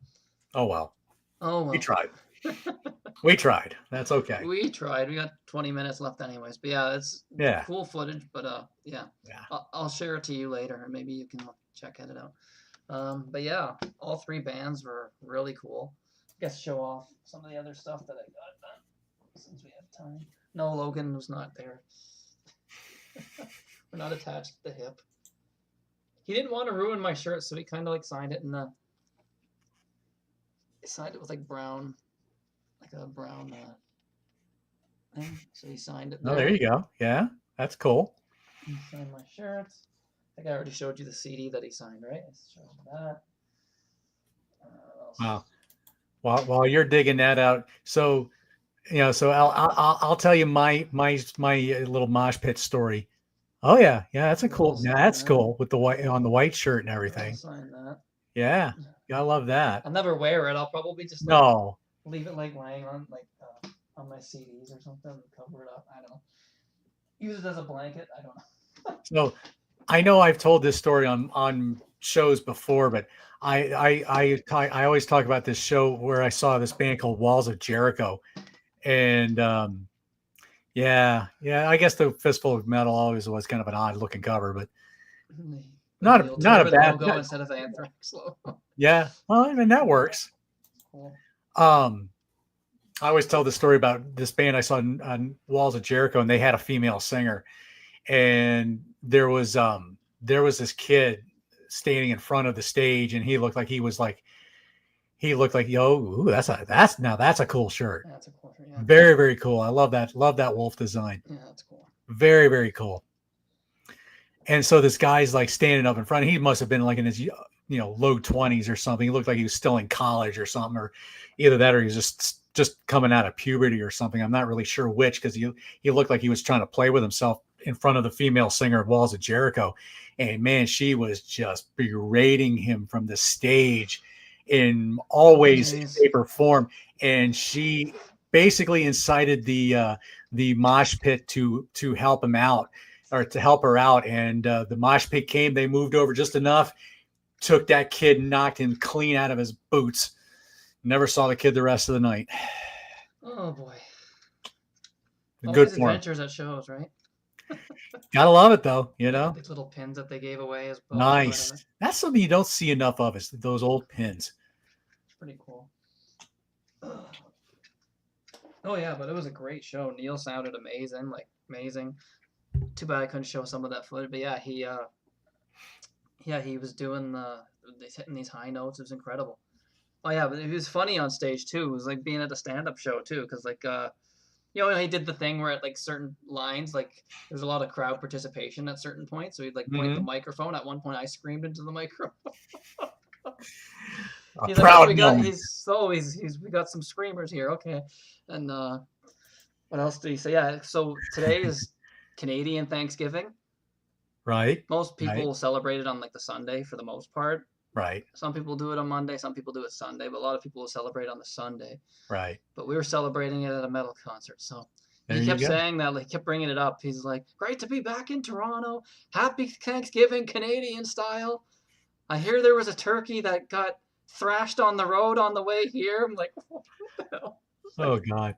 Oh well. Oh well. We tried. We tried. That's okay. We tried. We got 20 minutes left anyways. But yeah, it's Yeah. cool footage. But yeah, Yeah. I'll share it to you later, and maybe you can check it out. But yeah, all three bands were really cool. I guess show off some of the other stuff that I got done since we have time. No, Logan was not there. We're not attached to the hip. He didn't want to ruin my shirt, so he kind of like signed it in the. He signed it with like brown, like a brown thing. So he signed it there. Oh, there you go. Yeah, that's cool. He signed my shirt. I think I already showed you the CD that he signed, right? I showed you that. Wow. While you're digging that out, so so I'll tell you my little mosh pit story. Oh yeah, that's a cool. Yeah, that's cool with the white on the white shirt and everything. Sign that. Yeah, I love that. I'll never wear it. I'll probably just leave it like laying on on my CDs or something, and cover it up. I don't know. Use it as a blanket. I don't know. So I know I've told this story on shows before, but I always talk about this show where I saw this band called Walls of Jericho, and yeah, I guess the Fistful of Metal always was kind of an odd looking cover, but not a bad logo instead of Anthrax logo. Yeah, well, I mean that works. Cool. I always tell the story about this band I saw on Walls of Jericho, and they had a female singer, and there was this kid standing in front of the stage, and he looked like yo, that's a cool shirt. That's a cool shirt. Yeah. Very, very cool. I love that wolf design. Yeah, that's cool. Very, very cool. And so this guy's like standing up in front. He must have been like in his low 20s or something. He looked like he was still in college or something, or either that or he was just coming out of puberty or something. I'm not really sure which, because he looked like he was trying to play with himself in front of the female singer of Walls of Jericho. And man, she was just berating him from the stage in all ways, shape, or form. And she basically incited the mosh pit to help him out, or to help her out. And the mosh pit came, they moved over just enough, took that kid, knocked him clean out of his boots. Never saw the kid the rest of the night. Oh boy. Good for adventures at shows, right? Gotta love it though, These little pins that they gave away as well. Nice. That's something you don't see enough of, is those old pins. Pretty cool. Oh yeah, but it was a great show. Neil sounded amazing, amazing. Too bad I couldn't show some of that footage, but yeah, he was doing hitting these high notes. It was incredible. Oh yeah, but it was funny on stage too. It was like being at a stand-up show too, because he did the thing where at like certain lines, like there's a lot of crowd participation at certain points. So he'd like point the microphone. At one point, I screamed into the microphone. He's proud we got some screamers here, okay. And what else did he say? Yeah, so today is Canadian Thanksgiving. Right. Most people celebrate it on like the Sunday for the most part. Right. Some people do it on Monday, some people do it Sunday, but a lot of people will celebrate on the Sunday. Right. But we were celebrating it at a metal concert, so he kept saying that, he kept bringing it up. He's like, great to be back in Toronto. Happy Thanksgiving, Canadian style. I hear there was a turkey that got thrashed on the road on the way here. I'm like, what the hell? Oh God.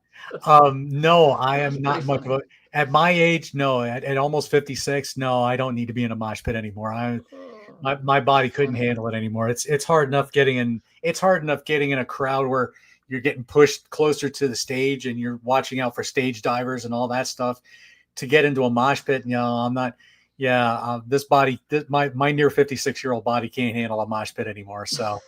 No, I am not much of at my age. No, at almost 56. No, I don't need to be in a mosh pit anymore. My body couldn't handle it anymore. It's hard enough getting in. It's hard enough getting in a crowd where you're getting pushed closer to the stage and you're watching out for stage divers and all that stuff. To get into a mosh pit, I'm not. Yeah, my near 56-year-old body can't handle a mosh pit anymore. So.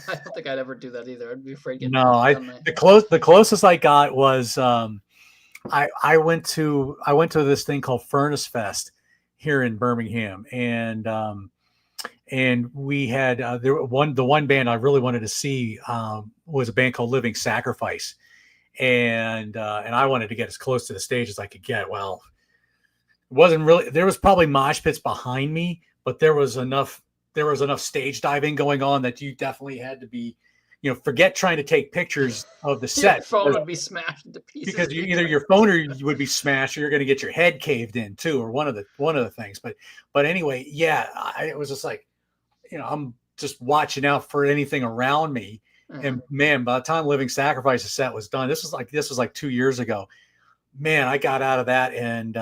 I don't think I'd ever do that either. I'd be afraid. The closest I got was I went to this thing called Furnace Fest here in Birmingham, and we had the one band I really wanted to see was a band called Living Sacrifice, and I wanted to get as close to the stage as I could get. Well, it wasn't really. There was probably mosh pits behind me, but there was enough stage diving going on that you definitely had to be, forget trying to take pictures of the set. Your phone would be smashed into pieces. Because either your phone would be smashed, or you're going to get your head caved in too, or one of the things. But anyway, yeah, it was just like, I'm just watching out for anything around me, And man, by the time Living Sacrifices set was done, this was like 2 years ago. Man, I got out of that, and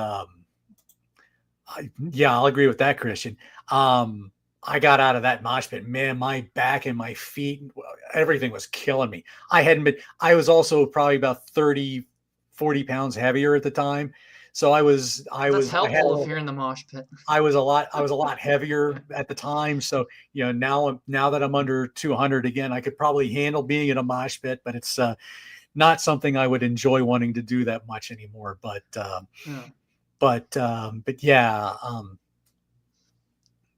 yeah, I'll agree with that, Christian. I got out of that mosh pit. Man, my back and my feet, everything was killing me. I was also probably about 30, 40 pounds heavier at the time. So That's I had a helpful if little, you're in the mosh pit. I was a lot heavier at the time. So, now that I'm under 200 again, I could probably handle being in a mosh pit, but it's not something I would enjoy wanting to do that much anymore. Yeah. But yeah,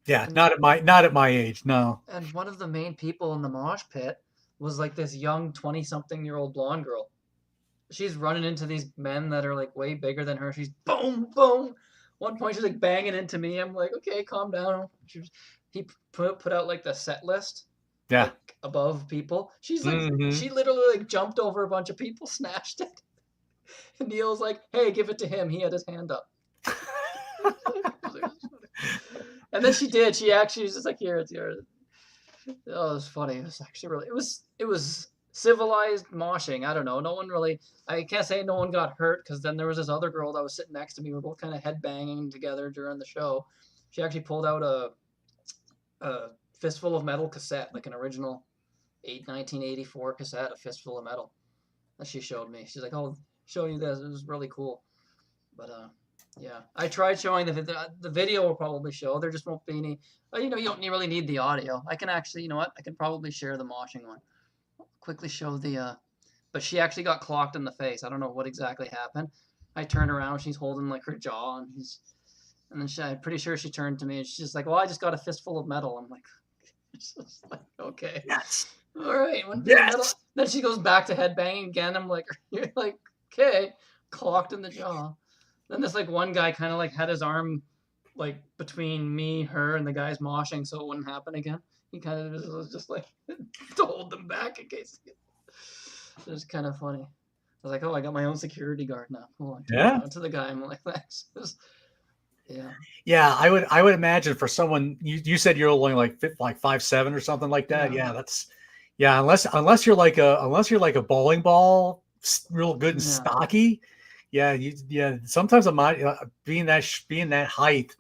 yeah, And not at my age. No. and one of the main people in the mosh pit was like this young 20-something-year-old blonde girl. She's running into these men that are like way bigger than her. She's boom, boom. One point she's like banging into me. I'm like, okay, calm down. He put out like the set list, Yeah. like above people. Mhm. She literally like jumped over a bunch of people, snatched it. And Neil's like, hey, give it to him. He had his hand up. And then she did. She actually was just like, here, it's yours. Oh, it was funny. It was actually really. It was civilized moshing. I don't know. No one really. I can't say no one got hurt because then there was this other girl that was sitting next to me. We were both kind of headbanging together during the show. She actually pulled out a fistful of metal cassette, like an original 1984 cassette, a fistful of metal. That she showed me. She's like, "Oh, show you this. It was really cool." But yeah, I tried showing the video will probably show. There just won't be any. You don't really need the audio. I can actually, you know what? I can probably share the moshing one. Quickly show the. But she actually got clocked in the face. I don't know what exactly happened. I turned around. She's holding like her jaw, and then I'm pretty sure she turned to me and she's just like, "Well, I just got a fistful of metal." I'm like, it's just like okay, Yes. all right, one big metal. Yes. Then she goes back to headbanging again. I'm like, you're like, okay, clocked in the jaw. Then this like one guy kind of like had his arm like between me, her, and the guys moshing so it wouldn't happen again. He kind of was just like to hold them back in case. It was kind of funny. I was like, oh, I got my own security guard now. Oh, I turned Yeah. around to the guy. I'm like, thanks. Yeah. Yeah, I would imagine for someone you said you're only like 5'7" or something like that. Yeah. Yeah, yeah, unless you're like a bowling ball, real good and Yeah. stocky. Yeah, sometimes being that height,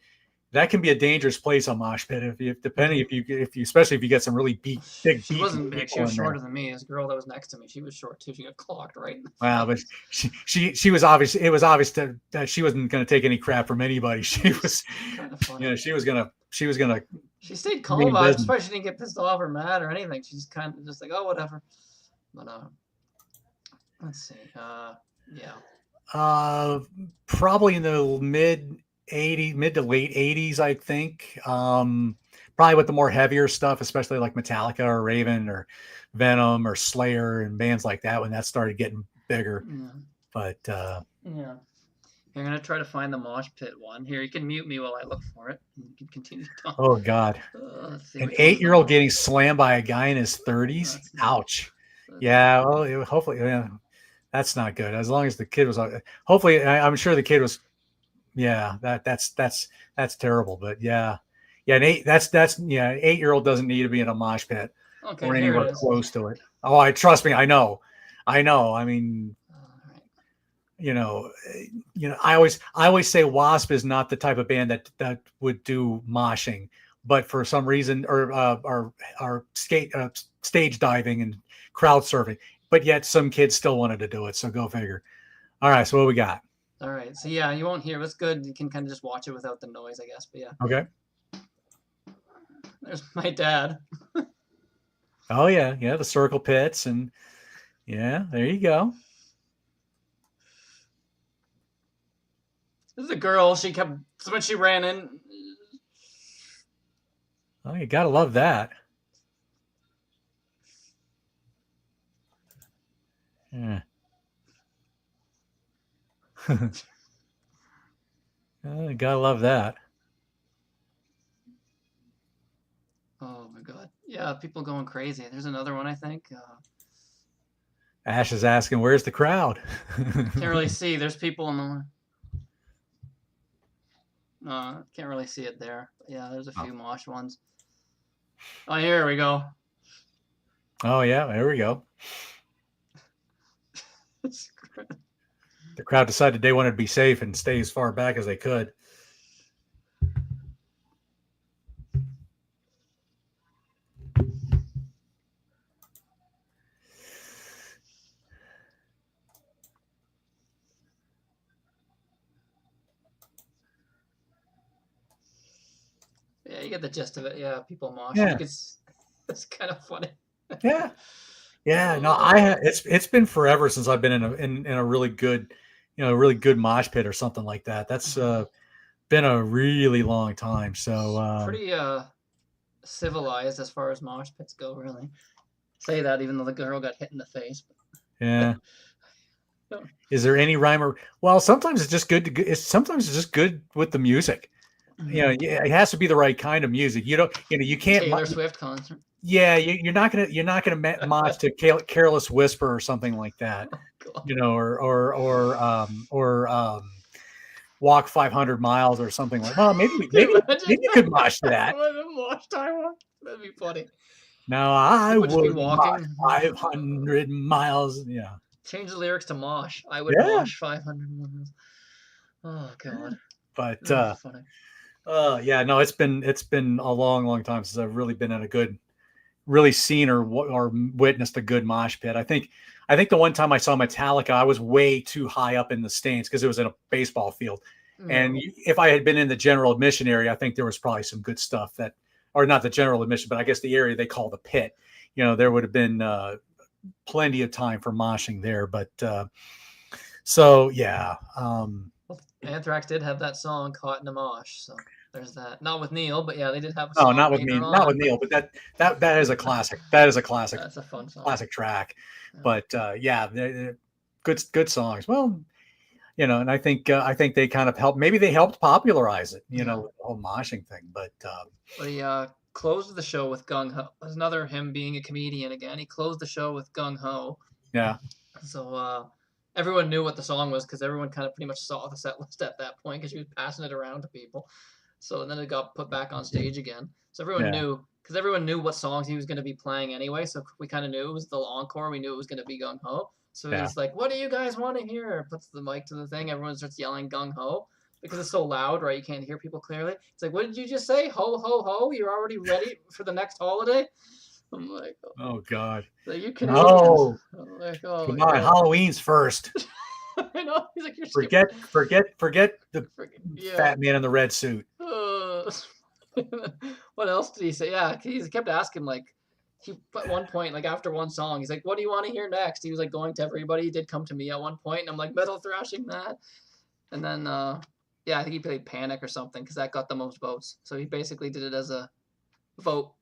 that can be a dangerous place on mosh pit depending if you especially if you get some really big She beefy wasn't big. She people was in there. shorter than me. This girl that was next to me, she was short too. She got clocked right in the Wow, but face. she was obvious. It was obvious that she wasn't going to take any crap from anybody. She was, Kind of funny. she was gonna She stayed calm mean about it. I'm business. surprised she didn't get pissed off or mad or anything. She's kind of just like, oh, whatever. But let's see. Yeah. Probably in the mid to late 80s, I think. Probably with the more heavier stuff, especially like Metallica or Raven or Venom or Slayer and bands like that when that started getting bigger. Yeah. But Yeah. I'm gonna try to find the mosh pit one. Here, you can mute me while I look for it. And you can continue to talk. oh God, Let's see. an Which one's the 8-year-old mosh? getting slammed by a guy in his 30s. That's Ouch. that's Yeah, well, hopefully, yeah, that's not good. As long as the kid was, hopefully, I'm sure the kid was. Yeah, that's terrible. But yeah, an 8-year-old doesn't need to be in a mosh pit okay. or Here anywhere it is. close to it. Oh, I trust me. I know. I mean, All right. you know, I always say Wasp is not the type of band that would do moshing, but for some reason, or stage diving and crowd surfing, but yet some kids still wanted to do it. So go figure. All right, so what we got? All right. So yeah, you won't hear. It's good. You can kind of just watch it without the noise, I guess. But yeah, Okay. there's my dad. Oh yeah, the circle pits and yeah, there you go. This is a girl. She kept when she ran in. Oh, you gotta love that. Yeah. Oh, you gotta love that. Oh my god. Yeah, people going crazy. There's another one, I think. Ash is asking, "Where's the crowd?" Can't really see. There's people in the. Can't really see it there. But yeah, there's a few mosh ones. Oh, here we go. Oh yeah, there we go. It's great. The crowd decided they wanted to be safe and stay as far back as they could. Yeah, you get the gist of it. Yeah, people moshing. Yeah, It's kind of funny. yeah, yeah. No, Oh, it's been forever since I've been in a really good, really good mosh pit or something like that. That's been a really long time. So it's pretty civilized as far as mosh pits go. Really, say that even though the girl got hit in the face. yeah. But, Is there any rhyme or well? Sometimes it's just good to. Sometimes it's just good with the music. Yeah, it has to be the right kind of music. You don't, you can't. Taylor Swift concert. Yeah, you're not gonna match to Careless Whisper or something like that. Oh God. Or Walk 500 miles or something like. Well, maybe Can you maybe imagine? you could mosh to that. Mosh Taiwan. That'd be funny. Now I People just be would mosh walking. 500 miles. Yeah, Change the lyrics to mosh. I would yeah. mosh 500 miles. Oh God. But Oh, funny. yeah, no, it's been a long, long time since I've really been in a good, really seen or witnessed a good mosh pit. I think the one time I saw Metallica, I was way too high up in the stands because it was in a baseball field. And No. if I had been in the general admission area, I think there was probably some good stuff that, or not the general admission, but I guess the area they call the pit. There would have been plenty of time for moshing there. But so yeah, Well, Anthrax did have that song "Caught in a Mosh," so there's that. Not with Neil, but yeah, they did have a no, song not with later me, not with on. Neil, but that is a classic. That is a classic That's a fun song. classic track. Yeah. But yeah, they're good songs. Well, and I think they kind of helped. Maybe they helped popularize it. Yeah. The whole moshing thing. But They closed the show with Gung Ho. There's another him being a comedian again. He closed the show with Gung Ho. yeah, So everyone knew what the song was because everyone kind of pretty much saw the set list at that point because she was passing it around to people. So then it got put back on stage again. So everyone yeah, knew because everyone knew what songs he was going to be playing anyway. So we kind of knew it was the encore. We knew it was going to be Gung Ho. So yeah. he's like, "What do you guys want to hear?" Puts the mic to the thing. Everyone starts yelling Gung Ho because it's so loud, right? You can't hear people clearly. It's like, "What did you just say? Ho ho ho! You're already ready for the next holiday." I'm like, "Oh, Oh God, so you Canadians." no! I'm like, "Oh Come my on, God." Halloween's first. I know. He's like, "You're Forget, skipping." forget the Yeah. fat man in the red suit. What else did he say? Yeah, he kept asking like he at one point like after one song he's like, "What do you want to hear next?" He was like going to everybody. He did come to me at one point, and I'm like, "Metal thrashing that," and then yeah, I think he played Panic or something because that got the most votes. So he basically did it as a vote.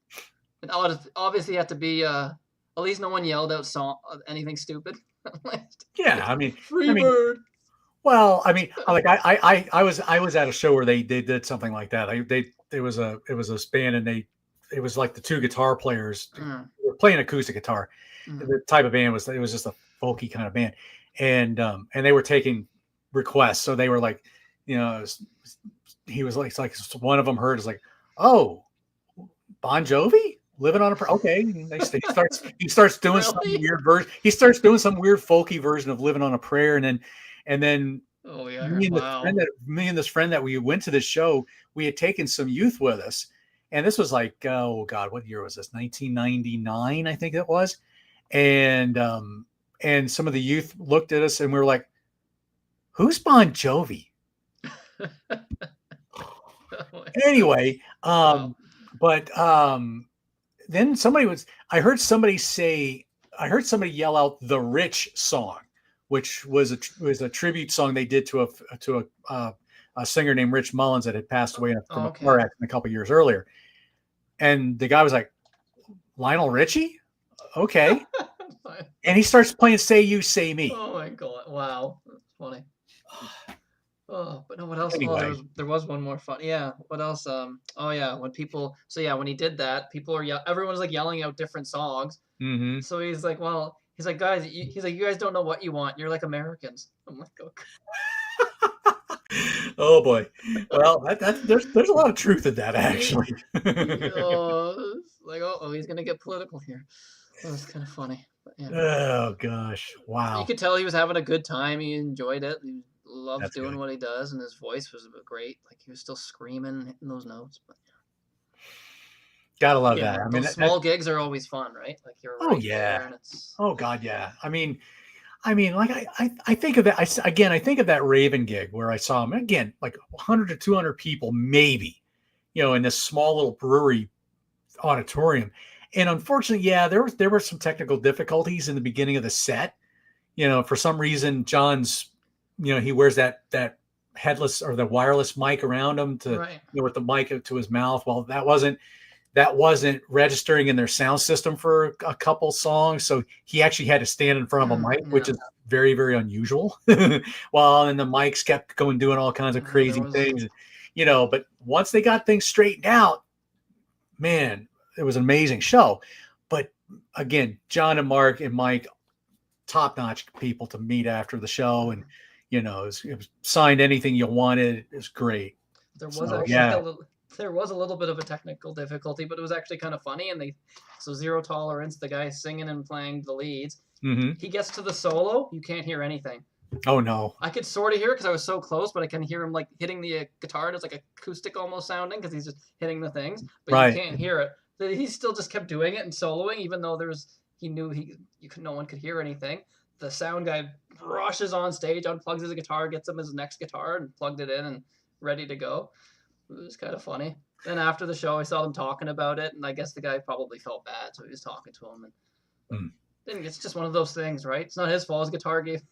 And obviously had to be at least no one yelled out song anything stupid. Yeah, I mean, I mean, Freebird. well, I mean, I was at a show where they did something like that. It was a band and it was like the two guitar players were playing acoustic guitar. The type of band it was just a folky kind of band, and they were taking requests. So they were like, he was like, it's like one of them heard is like, oh, Bon Jovi. Living on a okay. He starts doing some Really? weird version. He starts doing some weird folky version of "Living on a Prayer," and then Oh yeah. me Wow. and this friend that we went to this show, we had taken some youth with us, and this was like, oh God, what year was this? 1999, I think it was, and some of the youth looked at us and we were like, "Who's Bon Jovi?" Anyway, Wow. but then I heard somebody yell out the Rich song, which was a tribute song they did to a singer named Rich Mullins that had passed away from a car accident a couple years earlier. And the guy was like, Lionel Richie? Okay. And he starts playing Say You, Say Me. Oh my God. Wow. That's funny. Oh, but no, what else? Oh, Anyway. there was one more fun. Yeah, what else? Oh yeah, when people. So yeah, when he did that, everyone was like yelling out different songs. Mm-hmm. So he's like, well, he's like, guys, he's like, you guys don't know what you want. You're like Americans. I'm like, okay. Oh boy. Well, there's a lot of truth in that actually. Oh, it's like, oh, he's gonna get political here. It was kind of funny. But yeah. Oh gosh. You Wow. could tell he was having a good time. He enjoyed it. He loves That's doing good. what he does, and his voice was great. Like he was still screaming, hitting those notes. But Gotta love yeah, that. I mean, those small gigs are always fun, right? Like you're oh right yeah. there, and it's Oh God, yeah. I mean, like I think of that. Again, I think of that Raven gig where I saw him again, like 100 to 200 people, maybe, in this small little brewery auditorium. And unfortunately, yeah, there were some technical difficulties in the beginning of the set. For some reason, John's, he wears that headless or the wireless mic around him to, right. with the mic to his mouth. Well, that wasn't registering in their sound system for a couple songs. So he actually had to stand in front of a mic, which Yeah. is very, very unusual. Well, and the mics kept going, doing all kinds of Yeah, there crazy was. things, but once they got things straightened out, man, it was an amazing show. But again, John and Mark and Mike, top notch people to meet after the show. And, it was signed anything you wanted. It was great. There was So, actually yeah. there was a little bit of a technical difficulty, but it was actually kind of funny. And so Zero Tolerance, the guy singing and playing the leads, Mm-hmm. he gets to the solo, you can't hear anything. Oh, no. I could sort of hear it because I was so close, but I can hear him like hitting the guitar. And it's like acoustic almost sounding because he's just hitting the things, but you Right. can't hear it. But he still just kept doing it and soloing, even though he knew no one could hear anything. The sound guy rushes on stage, unplugs his guitar, gets him his next guitar, and plugged it in and ready to go. It was kind of funny. Then after the show, I saw them talking about it, and I guess the guy probably felt bad, so he was talking to him. And it's just one of those things, right? It's not his fault. His guitar gave.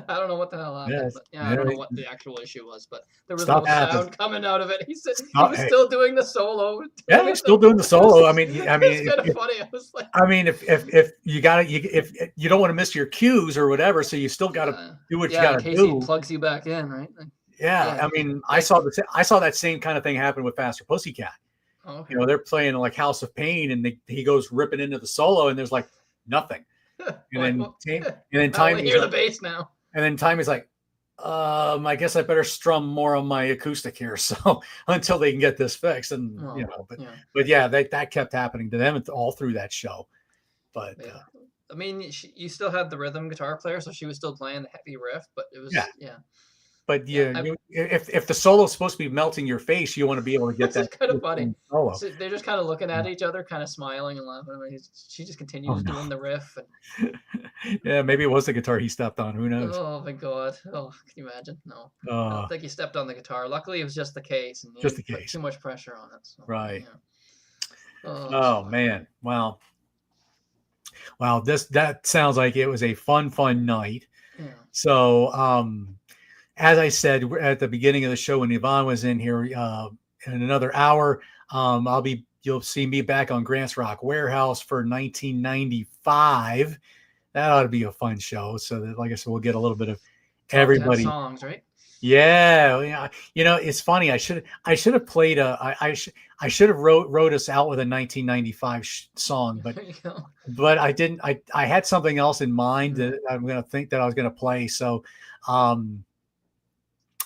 I don't know what the hell happened, Yes. but yeah, I don't know what the actual issue was, but there was Stuff no happens. sound coming out of it. He said he Stop- was hey. still doing the solo. Yeah, he's still doing the solo. It's kind of funny. I was like, if you got to, if you don't want to miss your cues or whatever, so you still got to do what you got in to case do. he plugs you back in, right? Yeah, I saw that same kind of thing happen with Faster Pussycat. Oh, okay. They're playing like House of Pain, and he goes ripping into the solo, and there's like nothing. And then I hear the bass now. And then Timmy's like, I guess I better strum more on my acoustic here, so until they can get this fixed. And but yeah, that kept happening to them all through that show. But yeah. I mean, you still had the rhythm guitar player, so she was still playing the heavy riff, but it was But if the solo's supposed to be melting your face, you want to be able to get that. It's kind of funny. Solo. So they're just kind of looking at each other, kind of smiling and laughing. She just continues doing the riff. And... yeah, maybe it was the guitar he stepped on. Who knows? Oh my god! Oh, can you imagine? No, I don't think he stepped on the guitar. Luckily, it was just the case, and just the case. Too much pressure on it. So, right. Yeah. Oh man! Wow. That sounds like it was a fun Yeah. night. So, as I said at the beginning of the show when Yvonne was in here, in another hour, you'll see me back on Grants Rock Warehouse for 1995. That ought to be a fun show. So that, like I said, we'll get a little bit of everybody. Songs, right? Yeah. It's funny. I should have played I should have wrote us out with a 1995 song, but I didn't. I had something else in mind that I was going to play. So,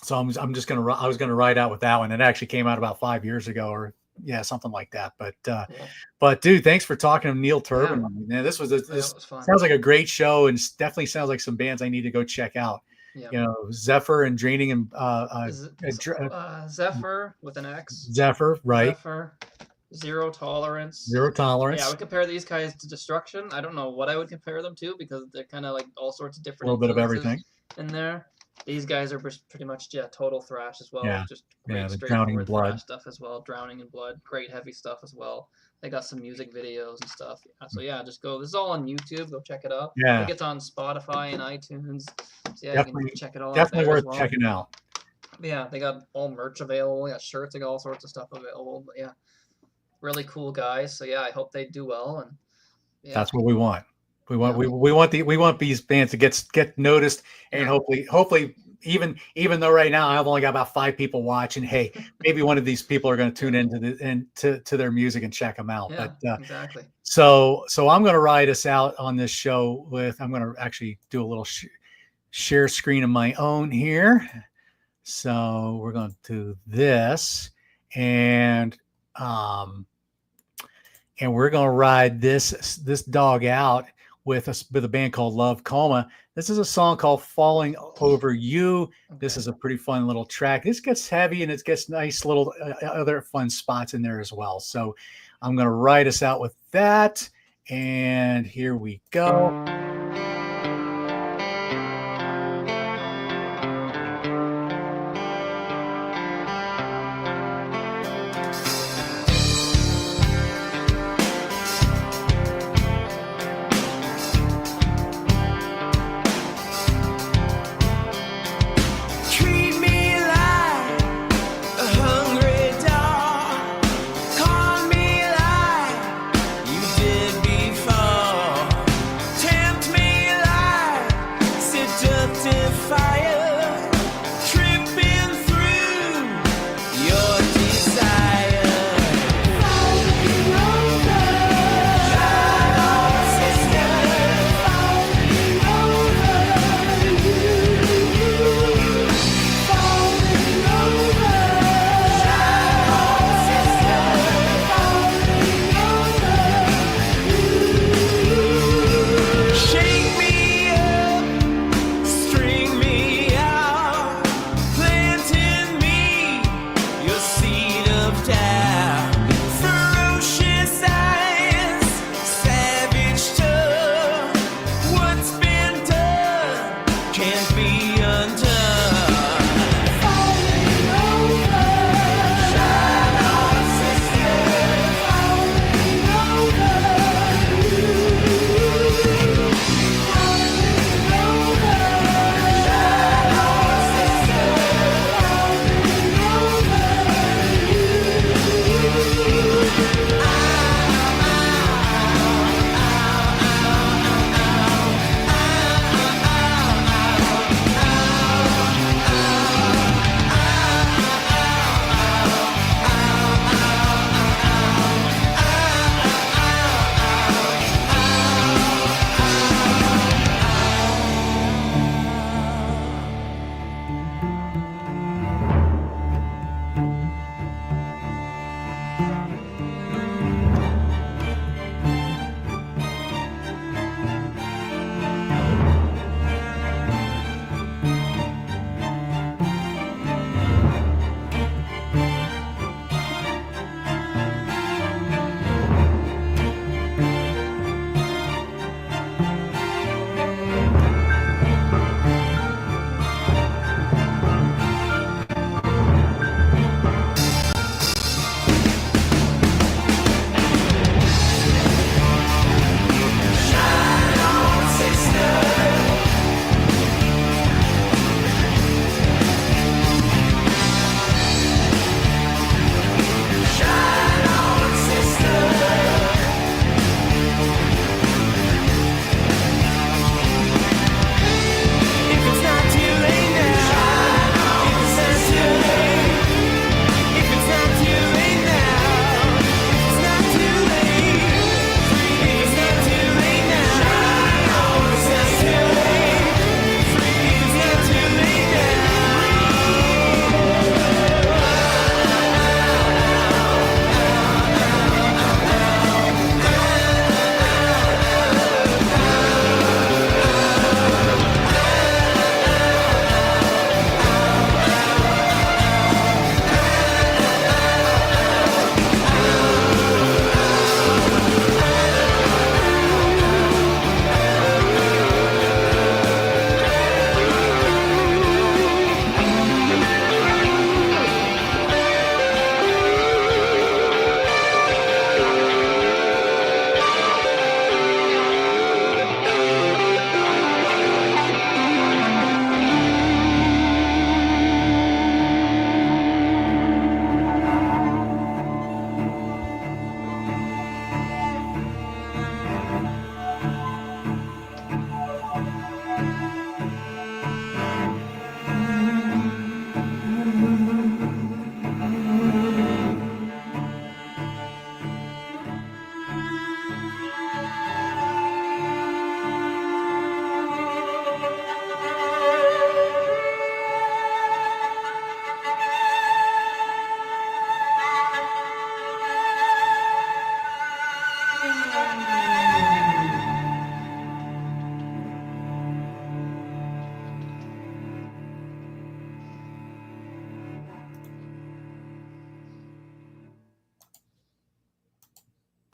So I was going to ride out with that one. It actually came out about 5 years ago, or something like that. But dude, thanks for talking to Neil Turbin. Yeah. Man, this was sounds like a great show, and definitely sounds like some bands I need to go check out. Yeah. Zephyr and Draining and Zephyr with an X. Zephyr, right? Zephyr. Zero Tolerance. Yeah, I would compare these guys to Destruction. I don't know what I would compare them to because they're kind of like all sorts of different. A little bit of everything in there. These guys are pretty much total thrash as well. Yeah. Just great Drowning in Blood stuff as well. Drowning in Blood, great heavy stuff as well. They got some music videos and stuff. So just go. This is all on YouTube. Go check it out. Yeah, I think it's on Spotify and iTunes. So definitely, you can check it all. Definitely worth checking out. Yeah, they got all merch available. They got shirts. They got all sorts of stuff available. But yeah, really cool guys. So I hope they do well. And that's what we want. We want these bands to get noticed, and hopefully even though right now I've only got about 5 people watching, hey, maybe one of these people are going to tune into to their music and check them out. Yeah, exactly. So I'm going to ride us out on this show I'm going to actually do a little share screen of my own here. So we're going to do this, and and we're gonna ride this dog out with a band called Love Coma. This is a song called "Falling Over You." This Okay. is a pretty fun little track. This gets heavy and it gets nice little other fun spots in there as well. So I'm gonna ride us out with that, and here we go.